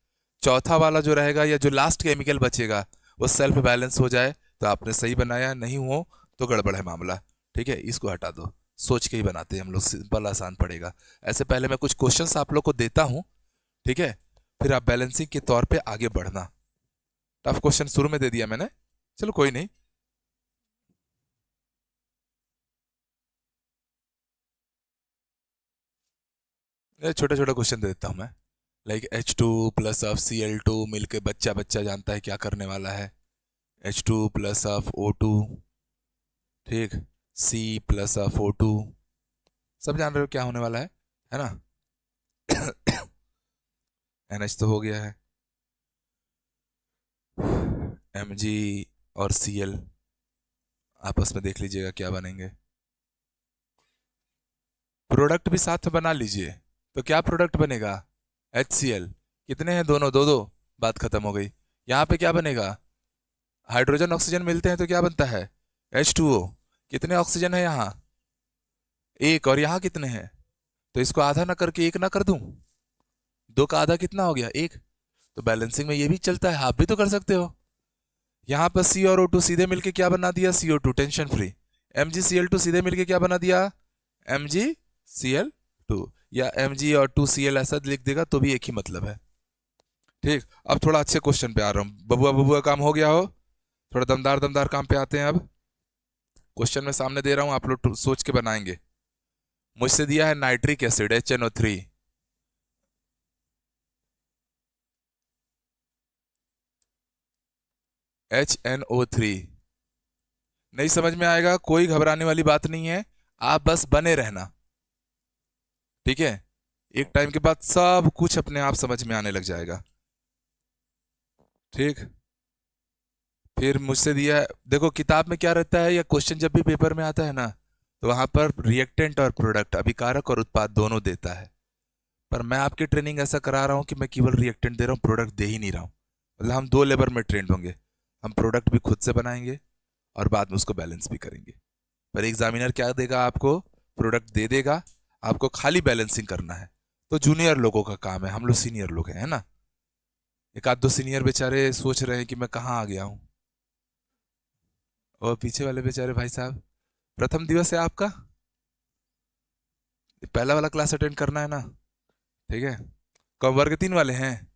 चौथा वाला जो रहेगा या जो लास्ट केमिकल बचेगा वो सेल्फ बैलेंस हो जाए तो आपने सही बनाया, नहीं हो तो गड़बड़ है मामला, ठीक है। इसको हटा दो, सोच के ही बनाते हैं हम लोग, सिंपल आसान पड़ेगा। ऐसे पहले मैं कुछ क्वेश्चंस आप लोग को देता हूं, ठीक है, फिर आप बैलेंसिंग के तौर पे आगे बढ़ना। टफ क्वेश्चन शुरू में दे दिया मैंने, चलो कोई नहीं। छोटा छोटा क्वेश्चन दे देता हूं मैं, like H2 plus of Cl2 मिलके बच्चा बच्चा जानता है क्या करने वाला है। H2 प्लस ऑफ O2, ठीक, C प्लस ऑफ O2, सब जान रहे हो क्या होने वाला है ना। NH तो हो गया है, Mg और Cl आपस में देख लीजिएगा क्या बनेंगे। प्रोडक्ट भी साथ में बना लीजिए, तो क्या प्रोडक्ट बनेगा? HCl। कितने हैं? दोनों, दो दो, बात खत्म हो गई। यहाँ पे क्या बनेगा? हाइड्रोजन ऑक्सीजन मिलते हैं तो क्या बनता है? H2O। कितने ऑक्सीजन है यहाँ? 1। और यहाँ कितने हैं? तो इसको आधा ना करके 1 ना कर दूं? 2 का आधा कितना हो गया? 1। तो बैलेंसिंग में ये भी चलता है, आप भी तो कर सकते हो। यहाँ पर C और O2 सीधे मिलके क्या बना दिया? CO2, tension free. MgCl2 सीधे मिलके क्या बना दिया? MgCl2, या Mg और 2Cl ऐसा लिख देगा तो भी एक ही मतलब है। ठीक, अब थोड़ा अच्छे क्वेश्चन पे आ रहा हूँ। बबुआ बबुआ काम हो गया हो, थोड़ा दमदार दमदार काम पे आते हैं। अब क्वेश्चन में सामने दे रहा हूँ, आप लोग सोच के बनाएंगे। मुझसे दिया है नाइट्रिक एसिड HNO3, HNO3। नहीं समझ में आएगा, कोई घबराने वाली बात नहीं है, आप बस बने रहना, ठीक है। एक टाइम के बाद सब कुछ अपने आप समझ में आने लग जाएगा। ठीक, फिर मुझसे दिया है, देखो किताब में क्या रहता है या क्वेश्चन जब भी पेपर में आता है ना, तो वहां पर रिएक्टेंट और प्रोडक्ट, अभिकारक और उत्पाद दोनों देता है। पर मैं आपकी ट्रेनिंग ऐसा करा रहा हूँ कि मैं केवल रिएक्टेंट दे रहा हूँ, प्रोडक्ट दे ही नहीं रहा हूँ। मतलब हम दो लेवल में ट्रेंड होंगे, हम प्रोडक्ट भी खुद से बनाएंगे और बाद में उसको बैलेंस भी करेंगे। पर एग्जामिनर क्या देगा आपको, प्रोडक्ट दे देगा, आपको खाली बैलेंसिंग करना है। तो जूनियर लोगों का काम है, हम लोग सीनियर लोग हैं, है ना। एक आध दो सीनियर बेचारे सोच रहे हैं कि मैं कहाँ आ गया हूँ, और पीछे वाले बेचारे भाई साहब, प्रथम दिवस है आपका, पहला वाला क्लास अटेंड करना है ना, ठीक है। कब वर्ग 3 वाले हैं,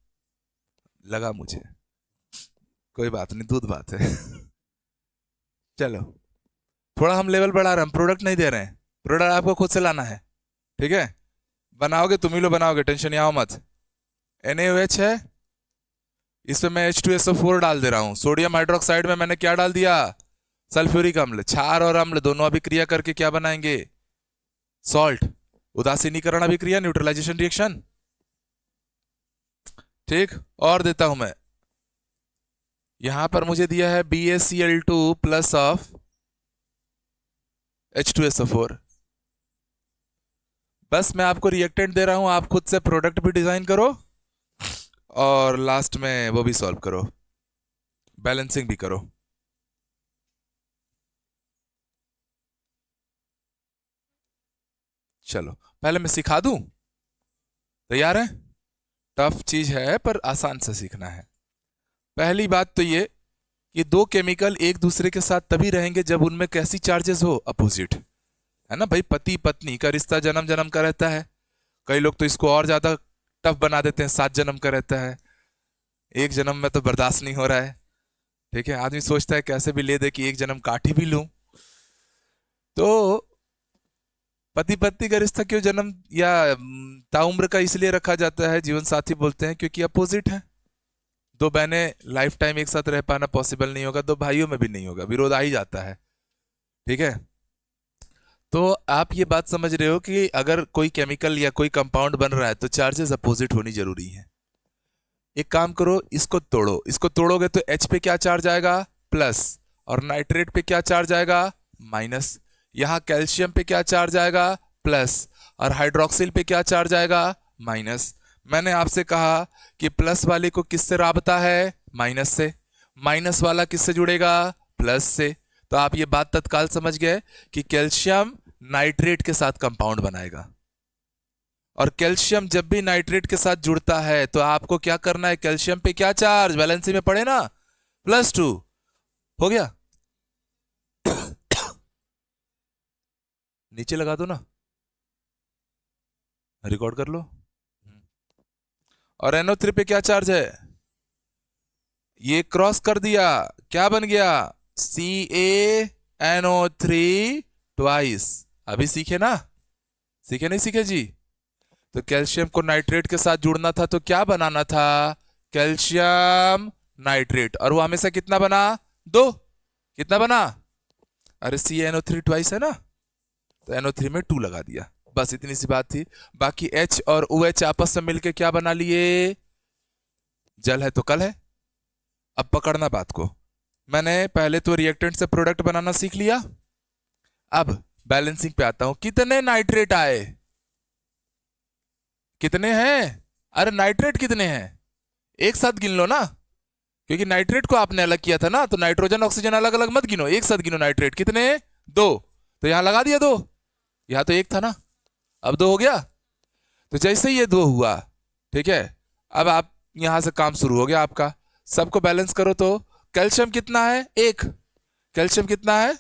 लगा मुझे, कोई बात नहीं, दूध बात है। चलो, थोड़ा हम लेवल बढ़ा रहे हैं, हम प्रोडक्ट नहीं दे रहे हैं, प्रोडक्ट आपको खुद से लाना है, ठीक है। बनाओगे तुम ही लोग बनाओगे, टेंशन यहाँ मत। NaOH है, इसमें मैं H2SO4 डाल दे रहा हूँ। सोडियम हाइड्रोक्साइड में मैंने क्या डाल दिया, सल्फ्यूरिक अम्ल। क्षार और अम्ल दोनों अभिक्रिया करके क्या बनाएंगे, सॉल्ट। उदासीनीकरण अभिक्रिया, न्यूट्रलाइजेशन रिएक्शन। ठीक, और देता हूं मैं, यहां पर मुझे दिया है BaCl2 प्लस ऑफ H2SO4। बस मैं आपको रिएक्टेंट दे रहा हूं, आप खुद से प्रोडक्ट भी डिजाइन करो और लास्ट में वो भी सॉल्व करो, बैलेंसिंग भी करो। चलो पहले मैं सिखा दूं, तैयार है। टफ चीज है पर आसान से सीखना है। पहली बात तो ये कि दो केमिकल एक दूसरे के साथ तभी रहेंगे जब उनमें कैसी चार्जेस हो, अपोजिट, है ना भाई। पति पत्नी का रिश्ता जन्म जन्म का रहता है, कई लोग तो इसको और ज्यादा टफ बना देते हैं, 7 जन्म का रहता है, एक जन्म में तो बर्दाश्त नहीं हो रहा है, ठीक है। आदमी सोचता है कैसे भी ले दे कि एक जन्म काट ही भी लूं। तो पति पत्नी का रिश्ता क्यों जन्म या ताउम्र का इसलिए रखा जाता है, जीवन साथी बोलते हैं, क्योंकि अपोजिट है। दो बहनें लाइफ टाइम एक साथ रह पाना पॉसिबल नहीं होगा, दो भाइयों में भी नहीं होगा, विरोध आ ही जाता है, ठीक है। तो आप ये बात समझ रहे हो कि अगर कोई केमिकल या कोई कंपाउंड बन रहा है तो चार्जेस अपोजिट होनी जरूरी है। एक काम करो, इसको तोड़ो, इसको तोड़ोगे तो H पे क्या चार्ज आएगा, प्लस, और नाइट्रेट पे क्या चार्ज आएगा, माइनस। यहाँ कैल्शियम पे क्या चार्ज आएगा, प्लस, और हाइड्रोक्सिल पे क्या चार्ज आएगा, माइनस। मैंने आपसे कहा कि प्लस वाले को किससे राबता है, माइनस से, माइनस वाला किससे जुड़ेगा, प्लस से। तो आप ये बात तत्काल समझ गए कि कैल्शियम नाइट्रेट के साथ कंपाउंड बनाएगा, और कैल्शियम जब भी नाइट्रेट के साथ जुड़ता है तो आपको क्या करना है, कैल्शियम पे क्या चार्ज, वैलेंसी में पढ़े ना, +2। हो गया, नीचे लगा दो ना, रिकॉर्ड कर लो। और NO3 पे क्या चार्ज है, ये क्रॉस कर दिया, क्या बन गया, CaNO3 ट्वाइस। अभी सीखे ना, सीखे नहीं सीखे जी। तो कैल्शियम को नाइट्रेट के साथ जुड़ना था तो क्या बनाना था, कैल्शियम नाइट्रेट, और वो हमेशा कितना बना, 2। कितना बना, अरे CaNO3 ट्वाइस है ना, तो NO3 में 2 लगा दिया, बस इतनी सी बात थी। बाकी H और OH आपस में मिलके क्या बना लिए, जल है तो कल है। अब पकड़ना बात को, मैंने पहले तो रिएक्टेंट से प्रोडक्ट बनाना सीख लिया, अब बैलेंसिंग पे आता हूं। कितने नाइट्रेट आए, कितने हैं, अरे नाइट्रेट कितने हैं, एक साथ गिन लो ना, क्योंकि नाइट्रेट को आपने अलग किया था ना, तो नाइट्रोजन ऑक्सीजन अलग अलग मत गिनो, एक साथ गिनो। नाइट्रेट कितने, 2, तो यहां लगा दिया 2, यहां तो 1 था ना, अब 2 हो गया। तो जैसे ही ये 2 हुआ, ठीक है, अब आप यहां से काम शुरू हो गया आपका, सबको बैलेंस करो। तो कैल्शियम कितना है, 1, कैल्शियम कितना है,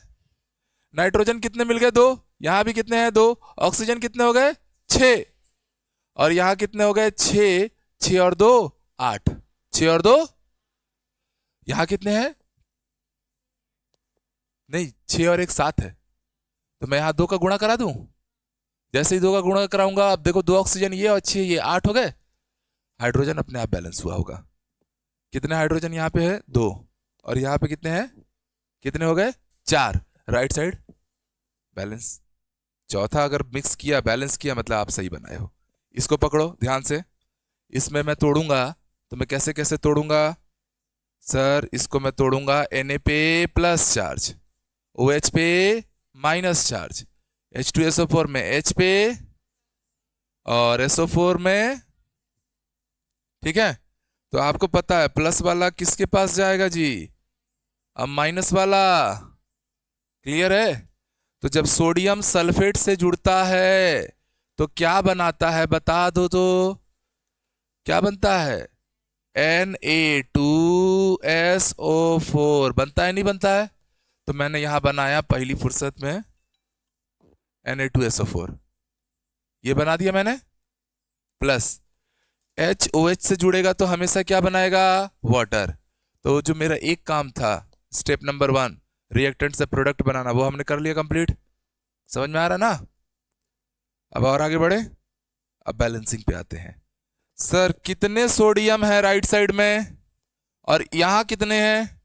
नाइट्रोजन कितने मिल गए, 2, यहां भी कितने हैं? 2। ऑक्सीजन कितने हो गए? 6। और यहां कितने हो गए? 6। 6 और 2 8। 6 और 2 यहां कितने हैं? नहीं, 6 और 1 7 है। तो मैं यहां 2 का गुणा करा दूं। जैसे ही 2 का गुणा कराऊंगा, अब देखो 2 ऑक्सीजन ये और 6 ये 8 हो गए। हाइड्रोजन अपने आप बैलेंस हुआ होगा। कितने हाइड्रोजन यहाँ पे है? 2। और यहाँ पे कितने हैं? कितने हो गए? 4। Right side balance. चौथा अगर मिक्स किया, बैलेंस किया, मतलब आप सही बनाए हो। इसको पकड़ो ध्यान से। इसमें मैं तोड़ूंगा तो मैं कैसे कैसे तोड़ूंगा सर? इसको मैं तोड़ूंगा Na पे प्लस चार्ज, OH पे माइनस चार्ज, H2SO4 में H पे और SO4 में। ठीक है, तो आपको पता है प्लस वाला किसके पास जाएगा जी? अब माइनस वाला। क्लियर है? तो जब सोडियम सल्फेट से जुड़ता है तो क्या बनाता है? बता दो तो। क्या बनता है? Na2SO4 बनता है, नहीं बनता है? तो मैंने यहां बनाया पहली फुर्सत में Na2SO4, ये बना दिया मैंने। प्लस HOH से जुड़ेगा तो हमेशा क्या बनाएगा? वाटर। तो जो मेरा एक काम था, स्टेप नंबर 1, रिएक्टेंट से प्रोडक्ट बनाना, वो हमने कर लिया कंप्लीट। समझ में आ रहा ना? अब और आगे बढ़े। अब बैलेंसिंग पे आते हैं। सर कितने सोडियम है राइट साइड में और यहां कितने हैं?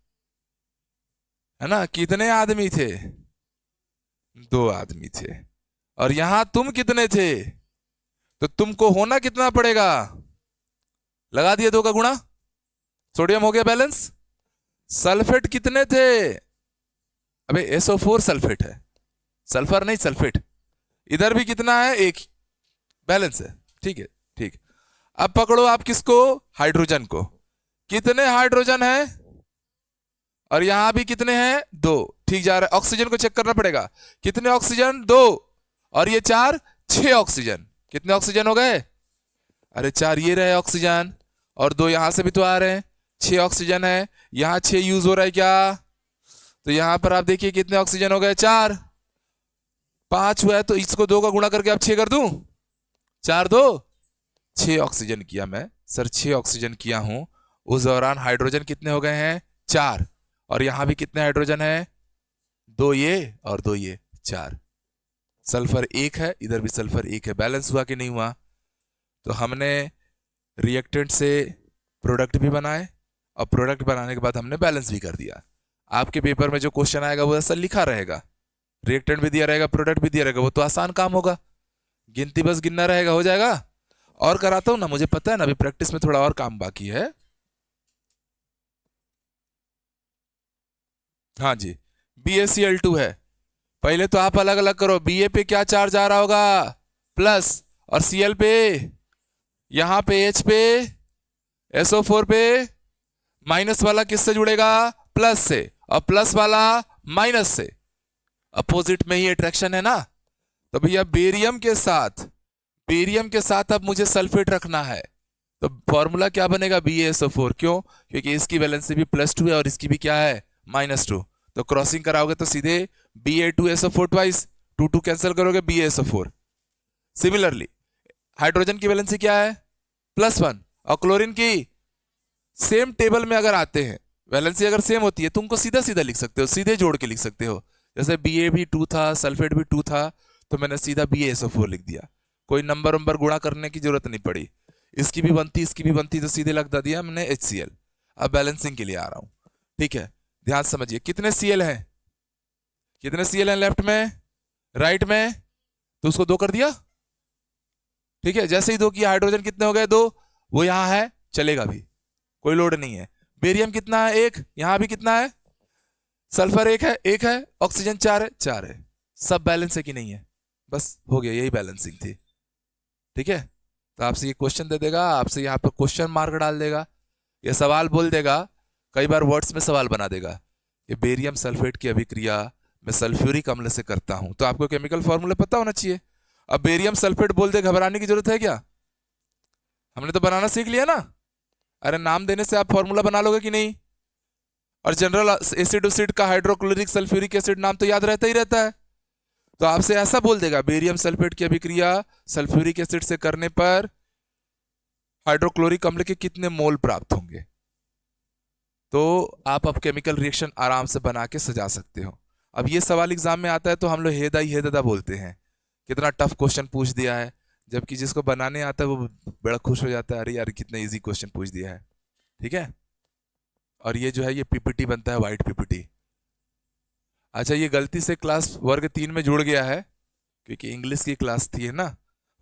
है ना? कितने आदमी थे? 2 आदमी थे। और यहां तुम कितने थे? तो तुमको होना कितना पड़ेगा? लगा दिए 2 का गुणा, सोडियम हो गया बैलेंस। सल्फेट कितने थे? अबे SO4 सल्फेट है, सल्फर नहीं सल्फेट। इधर भी कितना है? 1, बैलेंस है। ठीक है, ठीक। अब पकड़ो आप किसको? हाइड्रोजन को। कितने हाइड्रोजन है? और यहां भी कितने हैं? 2। ठीक जा रहा है। ऑक्सीजन को चेक करना पड़ेगा। कितने ऑक्सीजन? 2। और ये 4, 6 ऑक्सीजन। कितने ऑक्सीजन हो गए? अरे 4 ये रहे ऑक्सीजन, और 2 यहां से भी तो आ रहे हैं। 6 ऑक्सीजन है। यहां 6 यूज हो रहा है क्या? तो यहां पर आप देखिए कितने ऑक्सीजन हो गए? 4। 5 हुआ है तो इसको 2 का गुणा करके आप 6 कर दूं। 4 2 6 ऑक्सीजन किया मैं। सर 6 ऑक्सीजन किया हूं। उस दौरान हाइड्रोजन कितने हो गए हैं? 4। और यहां भी कितने हाइड्रोजन है? 2 ये और 2 ये, 4। सल्फर 1 है, इधर भी सल्फर 1 है। बैलेंस हुआ कि नहीं हुआ? तो हमने रिएक्टेंट से प्रोडक्ट भी बनाए और प्रोडक्ट बनाने के बाद हमने बैलेंस भी कर दिया। आपके पेपर में जो क्वेश्चन आएगा वो ऐसा लिखा रहेगा, रिएक्टेंट भी दिया रहेगा, प्रोडक्ट भी दिया रहेगा। वो तो आसान काम होगा, गिनती बस गिनना रहेगा, हो जाएगा। और कराता हूं ना, मुझे पता है ना, अभी प्रैक्टिस में थोड़ा और काम बाकी है। हाँ जी, BaCl2 है। पहले तो आप अलग अलग करो। Ba पे क्या चार्ज आ रहा होगा? प्लस। और Cl पे, यहां पे H पे, SO4 पे माइनस वाला किससे जुड़ेगा? प्लस से। और प्लस वाला माइनस से, अपोजिट में ही अट्रैक्शन है ना। तो भैया बेरियम के साथ अब मुझे सल्फेट रखना है। तो फॉर्मूला क्या बनेगा? BaSO4। क्यों? क्योंकि इसकी वैलेंसी भी +2 है और इसकी भी क्या है? -2। तो क्रॉसिंग कराओगे तो सीधे Ba2SO4 ट्वाइस, 2 2 कैंसिल करोगे, BaSO4। सिमिलरली हाइड्रोजन की वैलेंसी क्या है? +1। और क्लोरीन की सेम टेबल में अगर आते हैं, वैलेंसी अगर सेम होती है तो उनको सीधा सीधा लिख सकते हो, सीधे जोड़ के लिख सकते हो। जैसे Ba भी 2 था, सल्फेट भी 2 था, तो मैंने सीधा BaSO4 लिख दिया। कोई नंबर वंबर गुणा करने की जरूरत नहीं पड़ी। इसकी भी बनती, इसकी भी बनती, तो सीधे लग दिया हमने HCl। अब बैलेंसिंग के लिए आ रहा हूं। ठीक है, ध्यान समझिए। कितने Cl हैं? कितने Cl हैं लेफ्ट में, राइट में? तो उसको 2 कर दिया। ठीक है, जैसे ही 2 किया, हाइड्रोजन कितने हो गए? 2। वो यहां है, चलेगा भी, कोई लोड नहीं है। बेरियम कितना है? 1। यहां भी कितना है? सल्फर 1 है, 1 है। ऑक्सीजन 4 है, 4 है। सब बैलेंस है कि नहीं है? बस हो गया, यही बैलेंसिंग थी। ठीक है, तो आपसे ये क्वेश्चन दे देगा, आपसे यहाँ पर क्वेश्चन मार्क डाल देगा, ये सवाल बोल देगा, कई बार वर्ड्स में सवाल बना देगा कि बेरियम सल्फेट की अभिक्रिया मैं सल्फ्यूरिक अम्ल से करता हूं। तो आपको केमिकल फॉर्मूला पता होना चाहिए। अब बेरियम सल्फेट बोल दे, घबराने की जरूरत है क्या? हमने तो बनाना सीख लिया ना। अरे नाम देने से आप फॉर्मूला बना लोगे कि नहीं? और जनरल एसिड उसिड का हाइड्रोक्लोरिक सल्फ्यूरिक एसिड नाम तो याद रहता ही रहता है। तो आपसे ऐसा बोल देगा बेरियम सल्फेट की अभिक्रिया सल्फ्यूरिक एसिड से करने पर हाइड्रोक्लोरिक अम्ल के कितने मोल प्राप्त होंगे। तो आप अब केमिकल रिएक्शन आराम से बना के सजा सकते हो। अब ये सवाल एग्जाम में आता है तो हम लोग हे दाई हे दादा बोलते हैं, कितना टफ क्वेश्चन पूछ दिया है, जबकि जिसको बनाने आता है वो बड़ा खुश हो जाता है, अरे यार कितना इजी क्वेश्चन पूछ दिया है। ठीक है, और ये जो है ये पीपीटी बनता है, वाइट पीपीटी। अच्छा, ये गलती से क्लास वर्ग 3 में जुड़ गया है, क्योंकि इंग्लिश की क्लास थी, है ना।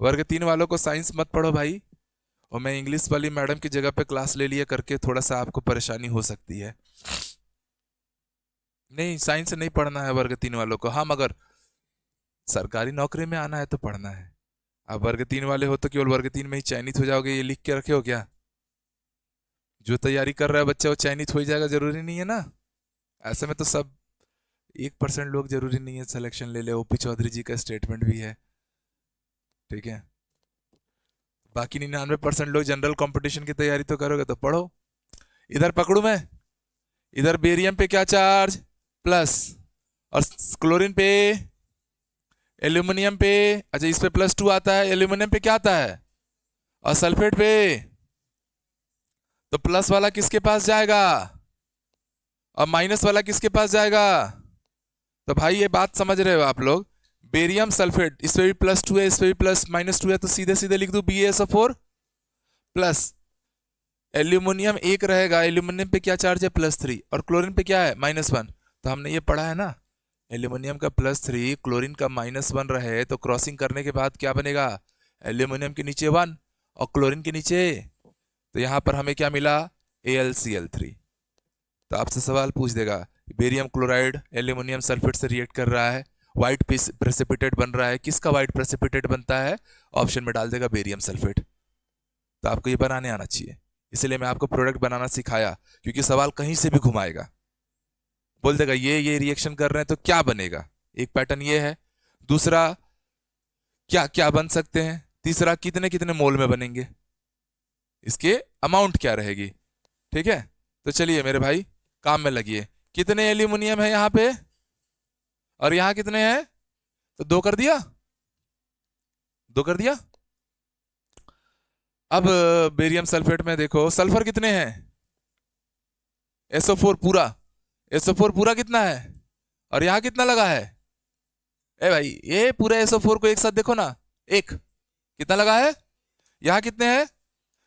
वर्ग 3 वालों को साइंस मत पढ़ो भाई, और मैं इंग्लिश वाली मैडम की जगह पे क्लास ले लिया करके थोड़ा सा आपको परेशानी हो सकती है। नहीं, साइंस नहीं पढ़ना है वर्ग 3 वालों को। हाँ, मगर सरकारी नौकरी में आना है तो पढ़ना है। आप वर्ग 3 वाले हो तो केवल वर्ग 3 में ही चयनित हो जाओगे, ये लिख के रखे हो क्या? जो तैयारी कर रहा है बच्चा वो चयनित हो ही जाएगा, जरूरी नहीं है ना। ऐसे में तो सब 1% लोग जरूरी नहीं है सिलेक्शन ले ले, ओपी चौधरी जी का स्टेटमेंट भी है। ठीक है, बाकी 99% लोग जनरल कंपटीशन की तैयारी तो करोगे तो पढ़ो। इधर पकड़ू मैं, इधर बेरियम पे क्या चार्ज, प्लस, और क्लोरीन पे, एल्यूमिनियम पे, अच्छा इस पे +2 आता है, एल्यूमिनियम पे क्या आता है, और सल्फेट पे, तो प्लस वाला किसके पास जाएगा और माइनस वाला किसके पास जाएगा। तो भाई ये बात समझ रहे हो आप लोग, बेरियम सल्फेट इस पे भी +2 है, इस पे भी -2 है, तो सीधे सीधे लिख दू BaSO4 प्लस एल्यूमिनियम एक रहेगा, एल्यूमिनियम पे क्या चार्ज है +3, और क्लोरीन पे क्या है -1। तो हमने ये पढ़ा है ना, एल्यूमिनियम का +3 क्लोरीन का -1 रहे तो क्रॉसिंग करने के बाद क्या बनेगा, एल्यूमिनियम के नीचे 1 और क्लोरीन के नीचे, तो यहां पर हमें क्या मिला, AlCl3। तो आपसे सवाल पूछ देगा, बेरियम क्लोराइड एल्यूमिनियम सल्फेट से रिएक्ट कर रहा है, व्हाइट प्रेसिपिटेट बन रहा है, किसका व्हाइट प्रेसिपिटेट बनता है, ऑप्शन में डाल देगा बेरियम सल्फेट। तो आपको ये बनाने आना चाहिए, इसलिए मैं आपको प्रोडक्ट बनाना सिखाया, क्योंकि सवाल कहीं से भी घुमाएगा, बोल देगा ये रिएक्शन कर रहे हैं तो क्या बनेगा। एक पैटर्न ये है, दूसरा क्या क्या बन सकते हैं, तीसरा कितने कितने मोल में बनेंगे, इसके अमाउंट क्या रहेगी। ठीक है, तो चलिए मेरे भाई काम में लगिए। कितने एल्यूमिनियम है यहाँ पे और यहाँ कितने हैं, तो 2 कर दिया, 2 कर दिया। अब बेरियम सल्फेट में देखो सल्फर कितने हैं, SO4 पूरा, SO4 पूरा कितना है, और यहाँ कितना लगा है, ए भाई ये पूरे SO4 को एक साथ देखो ना, एक, कितना लगा है, यहाँ कितने हैं,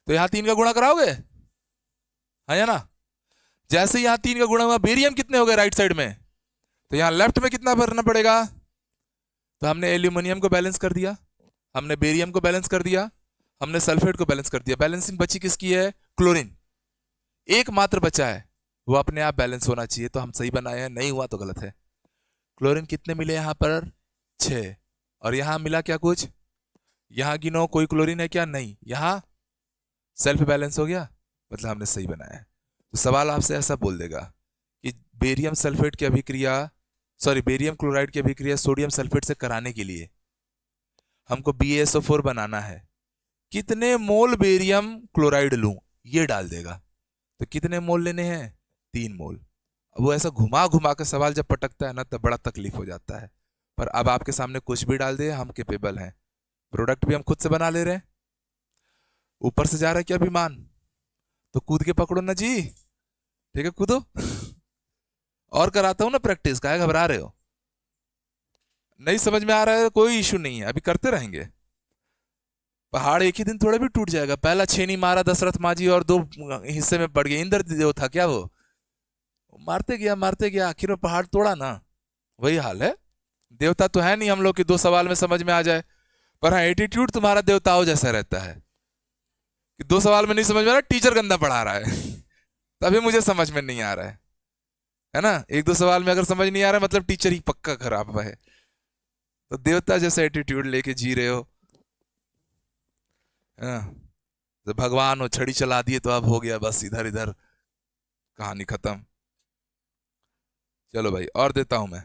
तो यहाँ 3 का गुणा कराओगे, हाँ या ना। जैसे यहाँ 3 का गुणा हुआ, बेरियम कितने हो गए राइट साइड में, तो यहाँ लेफ्ट में कितना भरना पड़ेगा, तो हमने एल्यूमिनियम को बैलेंस कर दिया, हमने बेरियम को बैलेंस कर दिया, हमने सल्फेट को बैलेंस कर दिया। बैलेंसिंग बची किसकी है, क्लोरीन, एकमात्र बचा है, वो अपने आप बैलेंस होना चाहिए, तो हम सही बनाए हैं, नहीं हुआ तो गलत है। क्लोरीन कितने मिले यहाँ पर, 6, और यहाँ मिला क्या कुछ, यहाँ गिनो कोई क्लोरीन है क्या, नहीं, यहाँ सेल्फ बैलेंस हो गया, मतलब हमने सही बनाया है। तो सवाल आपसे ऐसा बोल देगा कि बेरियम सल्फेट की अभिक्रिया, सॉरी बेरियम क्लोराइड की अभिक्रिया सोडियम सल्फेट से कराने के लिए हमको BaSO4 बनाना है, कितने मोल बेरियम क्लोराइड लूं, ये डाल देगा। तो कितने मोल लेने हैं, 3 मोल। अब वो ऐसा घुमा घुमा के सवाल जब पटकता है ना तब बड़ा तकलीफ हो जाता है, पर अब आपके सामने कुछ भी डाल दे, हम केपेबल हैं, प्रोडक्ट भी हम खुद से बना ले रहे हैं, ऊपर से जा रहा है क्या विमान, तो कूद के पकड़ो ना जी। ठीक है, कूदो। और कराता हूं ना प्रैक्टिस, काहे घबरा रहे हो, नहीं समझ में आ रहा है कोई इशू नहीं है, अभी करते रहेंगे। पहाड़ एक ही दिन थोड़ा भी टूट जाएगा, पहला छेनी मारा दशरथ मांझी और 2 हिस्से में पड़ गए, इंद्रदेव था क्या वो, मारते गया आखिर में पहाड़ तोड़ा ना, वही हाल है। देवता तो है नहीं हम लोग कि 2 सवाल में समझ में आ जाए, पर हाँ एटीट्यूड तुम्हारा देवताओं जैसा रहता है कि 2 सवाल में नहीं समझ में आ रहा, टीचर गंदा पढ़ा रहा है तभी मुझे समझ में नहीं आ रहा है ना। 1-2 सवाल में अगर समझ नहीं आ रहा है मतलब टीचर ही पक्का खराब है। तो देवता जैसा एटीट्यूड लेके जी रहे हो, है ना। तो भगवान हो, छड़ी चला दिए तो अब हो गया बस, इधर इधर कहानी खत्म। चलो भाई और देता हूं मैं।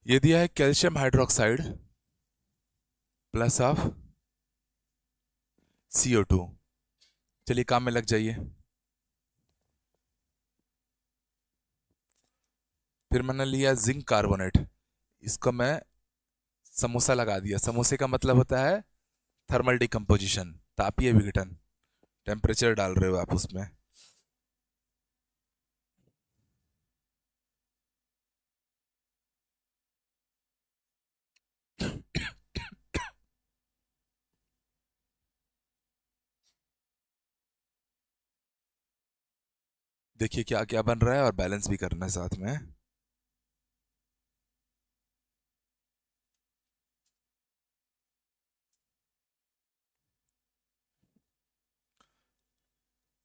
ये दिया है calcium hydroxide plus of CO2। चलिए काम में लग जाइए। फिर मैंने लिया जिंक कार्बोनेट, इसको मैं समोसा लगा दिया। समोसे का मतलब होता है थर्मल डिकम्पोजिशन, तापीय विघटन। टेम्परेचर डाल रहे हो आप उसमें। देखिए क्या क्या बन रहा है, और बैलेंस भी करना है साथ में।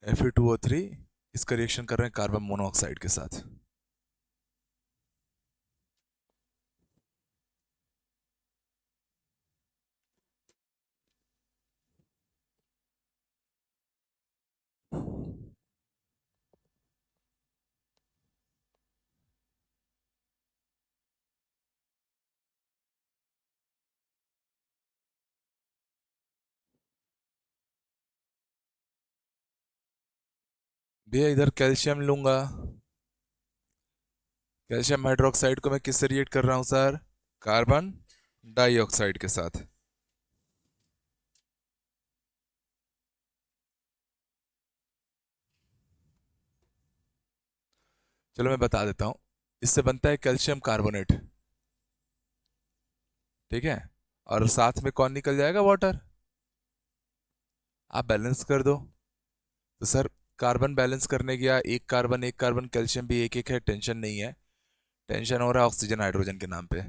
Fe2O3, इसका रिएक्शन कर रहे हैं कार्बन मोनोऑक्साइड के साथ। भैया इधर कैल्शियम लूंगा, कैल्शियम हाइड्रोक्साइड को मैं किससे रिएक्ट कर रहा हूं सर? कार्बन डाइऑक्साइड के साथ। चलो मैं बता देता हूं। इससे बनता है कैल्शियम कार्बोनेट, ठीक है, और साथ में कौन निकल जाएगा? वाटर। आप बैलेंस कर दो तो सर कार्बन बैलेंस करने गया, एक कार्बन कैल्शियम भी एक एक है, टेंशन नहीं है। टेंशन हो रहा है ऑक्सीजन हाइड्रोजन के नाम पे।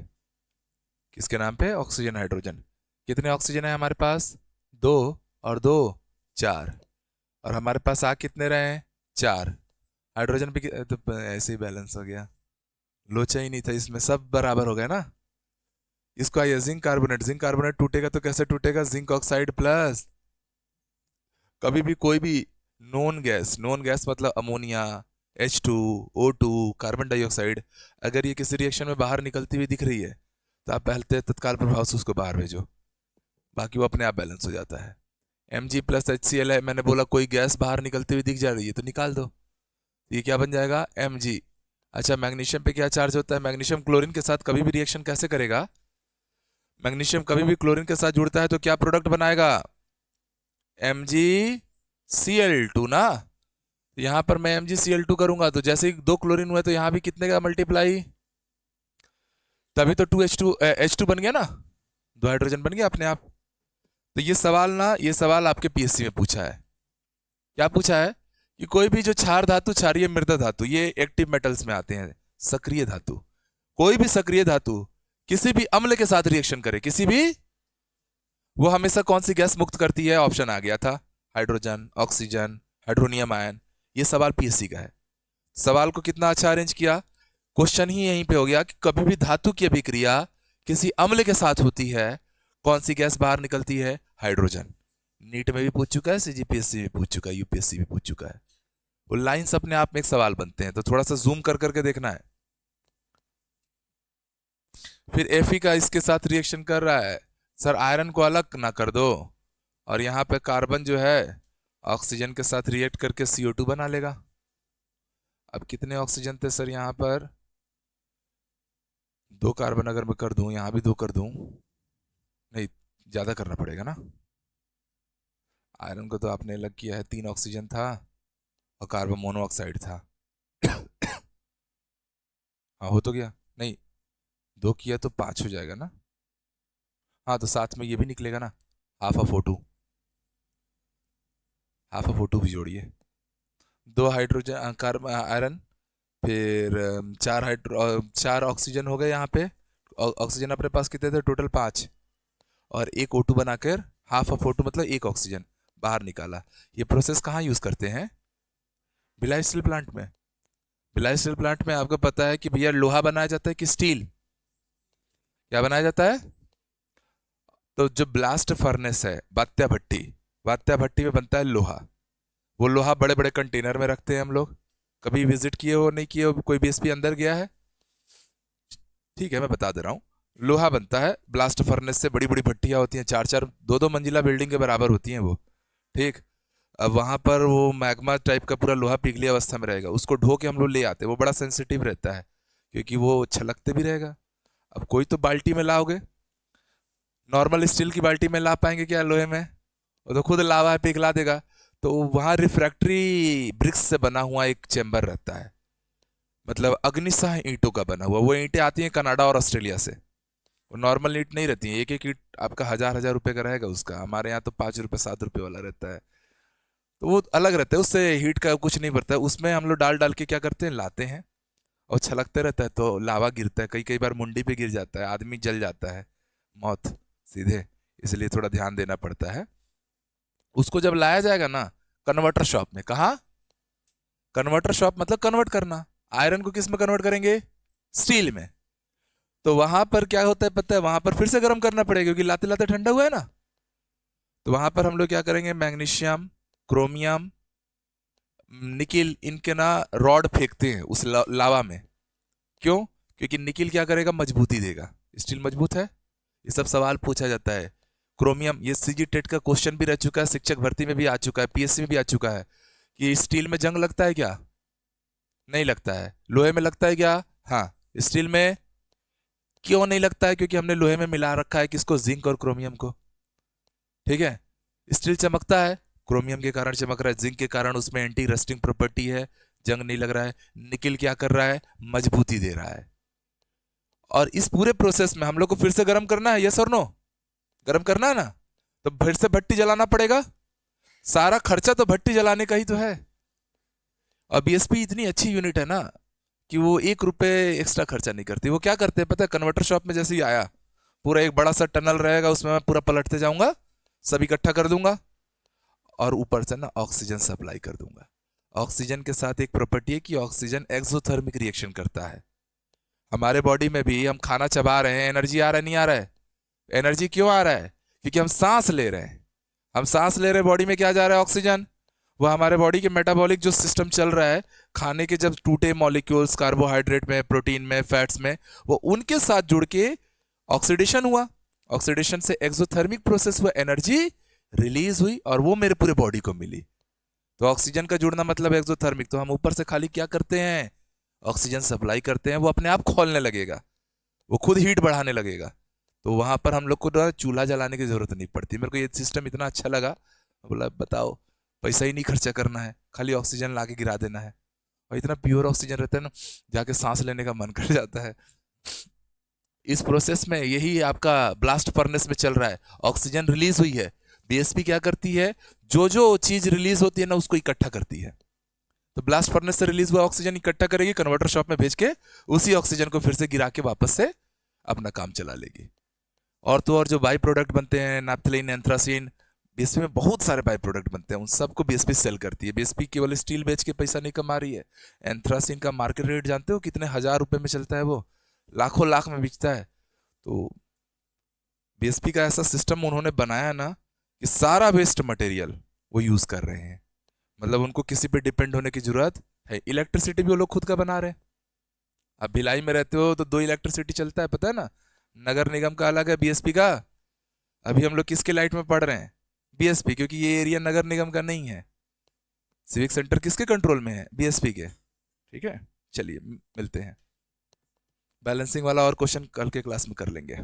किसके नाम पे? Oxygen hydrogen. कितने ऑक्सीजन है हमारे पास? दो, और दो चार, और हमारे पास आ कितने रहे हैं? चार। हाइड्रोजन भी तो ऐसे ही बैलेंस हो गया, लोचा ही नहीं था इसमें, सब बराबर हो गया ना। इसको आइए जिंक कार्बोनेट, जिंक कार्बोनेट टूटेगा तो कैसे टूटेगा? जिंक ऑक्साइड प्लस, कभी भी कोई भी नॉन गैस, नॉन गैस मतलब ammonia, H2, O2, carbon dioxide, अगर ये किसी रिएक्शन में बाहर निकलती हुई दिख रही है तो आप पहले तत्काल प्रभाव से उसको बाहर भेजो, बाकी वो अपने आप बैलेंस हो जाता है। Mg+HCl है, मैंने बोला कोई गैस बाहर निकलती हुई दिख जा रही है तो निकाल दो, ये क्या बन जाएगा? Mg। अच्छा मैग्नीशियम पे क्या चार्ज होता है? मैग्नीशियम क्लोरीन के साथ कभी भी रिएक्शन कैसे करेगा? मैग्नीशियम कभी भी क्लोरीन के साथ जुड़ता है तो क्या प्रोडक्ट बनाएगा? MgCl2 ना। यहां पर मैं MgCl2 करूंगा तो जैसे ही दो क्लोरीन हुए तो यहां भी कितने का मल्टीप्लाई, तभी तो 2H2 H2 बन गया ना, दो हाइड्रोजन बन गया अपने आप। तो ये सवाल ना, ये सवाल आपके पीएससी में पूछा है। क्या पूछा है? कि कोई भी जो क्षार धातु, क्षारीय मृदा धातु, ये एक्टिव मेटल्स में आते हैं, सक्रिय धातु, कोई भी सक्रिय धातु किसी भी अम्ल के साथ रिएक्शन करे, किसी भी, वो हमेशा कौन सी गैस मुक्त करती है? ऑप्शन आ गया था, हाइड्रोजन, ऑक्सीजन, हाइड्रोनियम आयन। ये सवाल पीएससी का है। सवाल को कितना अच्छा अरेंज किया, क्वेश्चन ही यहीं पे हो गया कि कभी भी धातु की अभिक्रिया किसी अम्ल के साथ होती है, कौन सी गैस बाहर निकलती है? हाइड्रोजन। नीट में भी पूछ चुका है, सीजीपीएससी में पूछ चुका है, यूपीएससी भी पूछ चुका है। वो लाइंस अपने आप में एक सवाल बनते हैं, तो थोड़ा सा जूम कर करके देखना है। फिर Fe का इसके साथ रिएक्शन कर रहा है, सर आयरन को अलग ना कर दो, और यहाँ पे कार्बन जो है ऑक्सीजन के साथ रिएक्ट करके CO2 बना लेगा। अब कितने ऑक्सीजन थे सर यहाँ पर? दो कार्बन अगर मैं कर दूं, यहाँ भी दो कर दूं, नहीं ज्यादा करना पड़ेगा ना। आयरन को तो आपने अलग किया है, तीन ऑक्सीजन था और कार्बन मोनोऑक्साइड था। हाँ हो तो गया, नहीं दो किया तो पांच हो जाएगा ना। हाँ तो साथ में ये भी निकलेगा ना, half of O2, half of O2 भी जोड़िए। दो हाइड्रोजन कार्बन आयरन, फिर चार ऑक्सीजन हो गए यहाँ पे। ऑक्सीजन अपने पास कितने थे टोटल? पांच, और एक O2 बनाकर हाफ ऑफ O2 मतलब एक ऑक्सीजन बाहर निकाला। ये प्रोसेस कहाँ यूज करते हैं? भिलाई स्टील प्लांट में। भिलाई स्टील प्लांट में आपको पता है कि भैया लोहा बनाया जाता है कि स्टील? क्या बनाया जाता है? तो जो ब्लास्ट फर्नेस है, बात्या भट्टी, बात्या भट्टी में बनता है लोहा। वो लोहा बड़े बड़े कंटेनर में रखते हैं हम लोग। कभी विजिट किए हो, नहीं किए हो, कोई बीएसपी अंदर गया है? ठीक है, मैं बता दे रहा हूँ। लोहा बनता है ब्लास्ट फर्नेस से, बड़ी बड़ी भट्टियां होती हैं, चार चार दो दो मंजिला बिल्डिंग के बराबर होती हैं वो। ठीक। अब वहां पर वो मैग्मा टाइप का पूरा लोहा पिघली अवस्था में रहेगा, उसको ढो के हम लोग ले आते हैं। वो बड़ा सेंसिटिव रहता है क्योंकि वो छलकते भी रहेगा। अब कोई तो बाल्टी में लाओगे, नॉर्मल स्टील की बाल्टी में ला पाएंगे क्या लोहे में? वो तो खुद लावा पिघला देगा। तो वहां रिफ्रैक्टरी ब्रिक्स से बना हुआ एक चेम्बर रहता है, मतलब अग्निशः ईंटों का बना हुआ। वो ईंटें आती हैं कनाडा और ऑस्ट्रेलिया से। वो नॉर्मल ईंट नहीं रहती है, एक एक ईंट आपका हजार हजार रुपए का रहेगा उसका। हमारे यहाँ तो 5 रुपए 7 रुपए वाला रहता है। तो वो अलग रहता है, उससे हीट का कुछ नहीं पड़ता है। उसमें हम लोग डाल डाल के क्या करते हैं, लाते हैं और छलकते रहता है तो लावा गिरता है। कई कई बार मुंडी पे गिर जाता है, आदमी जल जाता है, मौत सीधे। इसलिए थोड़ा ध्यान देना पड़ता है। उसको जब लाया जाएगा ना कन्वर्टर शॉप में, कहा कन्वर्टर शॉप मतलब कन्वर्ट करना, आयरन को किस में कन्वर्ट करेंगे, स्टील में। तो वहां पर क्या होता है पता है, वहां पर फिर से गर्म करना पड़ेगा क्योंकि लाते लाते ठंडा हुआ है ना। तो वहां पर हम लोग क्या करेंगे, मैग्नीशियम, क्रोमियम, निकिल, इनके ना रॉड फेंकते हैं उस लावा में। क्यों? क्योंकि निकिल क्या करेगा, मजबूती देगा। स्टील मजबूत है, ये सब सवाल पूछा जाता है। क्रोमियम, ये सीजी टेट का क्वेश्चन भी रह चुका है, शिक्षक भर्ती में भी आ चुका है, पीएससी में भी आ चुका है कि स्टील में जंग लगता है क्या? नहीं लगता है। लोहे में लगता है क्या? हाँ। स्टील में क्यों नहीं लगता है? क्योंकि हमने लोहे में मिला रखा है किसको, जिंक और क्रोमियम को। ठीक है। स्टील चमकता है, क्रोमियम के कारण चमक रहा है, जिंक के कारण उसमें एंटी रस्टिंग प्रॉपर्टी है, जंग नहीं लग रहा है। निकिल क्या कर रहा है, मजबूती दे रहा है। और इस पूरे प्रोसेस में हम लोग को फिर से गर्म करना है, यस और नो? गर्म करना है ना, तो फिर से भट्टी जलाना पड़ेगा। सारा खर्चा तो भट्टी जलाने का ही तो है। और बीएसपी इतनी अच्छी यूनिट है ना कि वो 1 रुपए एक्स्ट्रा खर्चा नहीं करती। वो क्या करते हैं पता है, कन्वर्टर शॉप में जैसे ही आया, पूरा एक बड़ा सा टनल रहेगा, उसमें मैं पूरा पलटते जाऊंगा, सब इकट्ठा कर दूंगा और ऊपर से ना ऑक्सीजन सप्लाई कर दूंगा। ऑक्सीजन के साथ एक प्रॉपर्टी है कि ऑक्सीजन एक्सोथर्मिक रिएक्शन करता है। हमारे बॉडी में भी हम खाना चबा रहे हैं, एनर्जी आ रहा है नहीं आ रहा है? एनर्जी क्यों आ रहा है? क्योंकि हम सांस ले रहे हैं। हम सांस ले रहे हैं, बॉडी में क्या जा रहा है, ऑक्सीजन। वो हमारे बॉडी के मेटाबॉलिक जो सिस्टम चल रहा है, खाने के जब टूटे मॉलिक्यूल्स कार्बोहाइड्रेट में, प्रोटीन में, फैट्स में, वो उनके साथ जुड़ के ऑक्सीडेशन हुआ। ऑक्सीडेशन से एक्सोथर्मिक प्रोसेस हुआ, एनर्जी रिलीज हुई और वो मेरे पूरे बॉडी को मिली। तो ऑक्सीजन का जुड़ना मतलब एक्सोथर्मिक। तो हम ऊपर से खाली क्या करते हैं, ऑक्सीजन सप्लाई करते हैं, वो अपने आप खोलने लगेगा, वो खुद हीट बढ़ाने लगेगा। तो वहां पर हम लोग को चूल्हा जलाने की जरूरत नहीं पड़ती। मेरे को ये सिस्टम इतना अच्छा लगा, बोला बताओ, पैसा ही नहीं खर्चा करना है, खाली ऑक्सीजन ला के गिरा देना है। और इतना प्योर ऑक्सीजन रहता है ना, जाके सांस लेने का मन कर जाता है। इस प्रोसेस में यही आपका ब्लास्ट फर्नेस में चल रहा है, ऑक्सीजन रिलीज हुई है। बीएसपी क्या करती है, जो जो चीज रिलीज होती है ना उसको इकट्ठा करती है। तो ब्लास्ट फर्नेस से रिलीज हुआ ऑक्सीजन इकट्ठा करेगी, कन्वर्टर शॉप में भेज के उसी ऑक्सीजन को फिर से गिरा के वापस से अपना काम चला लेगी। और तो और जो बाई प्रोडक्ट बनते हैं, नैप्थलीन, एंथ्रासीन, बीएसपी में बहुत सारे बाई प्रोडक्ट बनते हैं, उन सबको बीएसपी सेल करती है। बीएसपी केवल स्टील बेच के पैसा नहीं कमा रही है। एंथ्रासीन का मार्केट रेट जानते हो कितने, 1000 रुपए में चलता है, वो लाखों लाख में बिकता है। तो बीएसपी का ऐसा सिस्टम उन्होंने बनाया ना कि सारा वेस्ट मटेरियल वो यूज कर रहे हैं, मतलब उनको किसी पे डिपेंड होने की जरूरत है। इलेक्ट्रिसिटी भी वो लोग खुद का बना रहे हैं। अब भिलाई में रहते हो तो 2 इलेक्ट्रिसिटी चलता है, पता है ना, नगर निगम का अलग है, बीएसपी का। अभी हम लोग किसके लाइट में पढ़ रहे हैं, बीएसपी, क्योंकि ये एरिया नगर निगम का नहीं है। सिविक सेंटर किसके कंट्रोल में है, बीएसपी के। ठीक है, चलिए मिलते हैं। बैलेंसिंग वाला और क्वेश्चन कल के क्लास में कर लेंगे।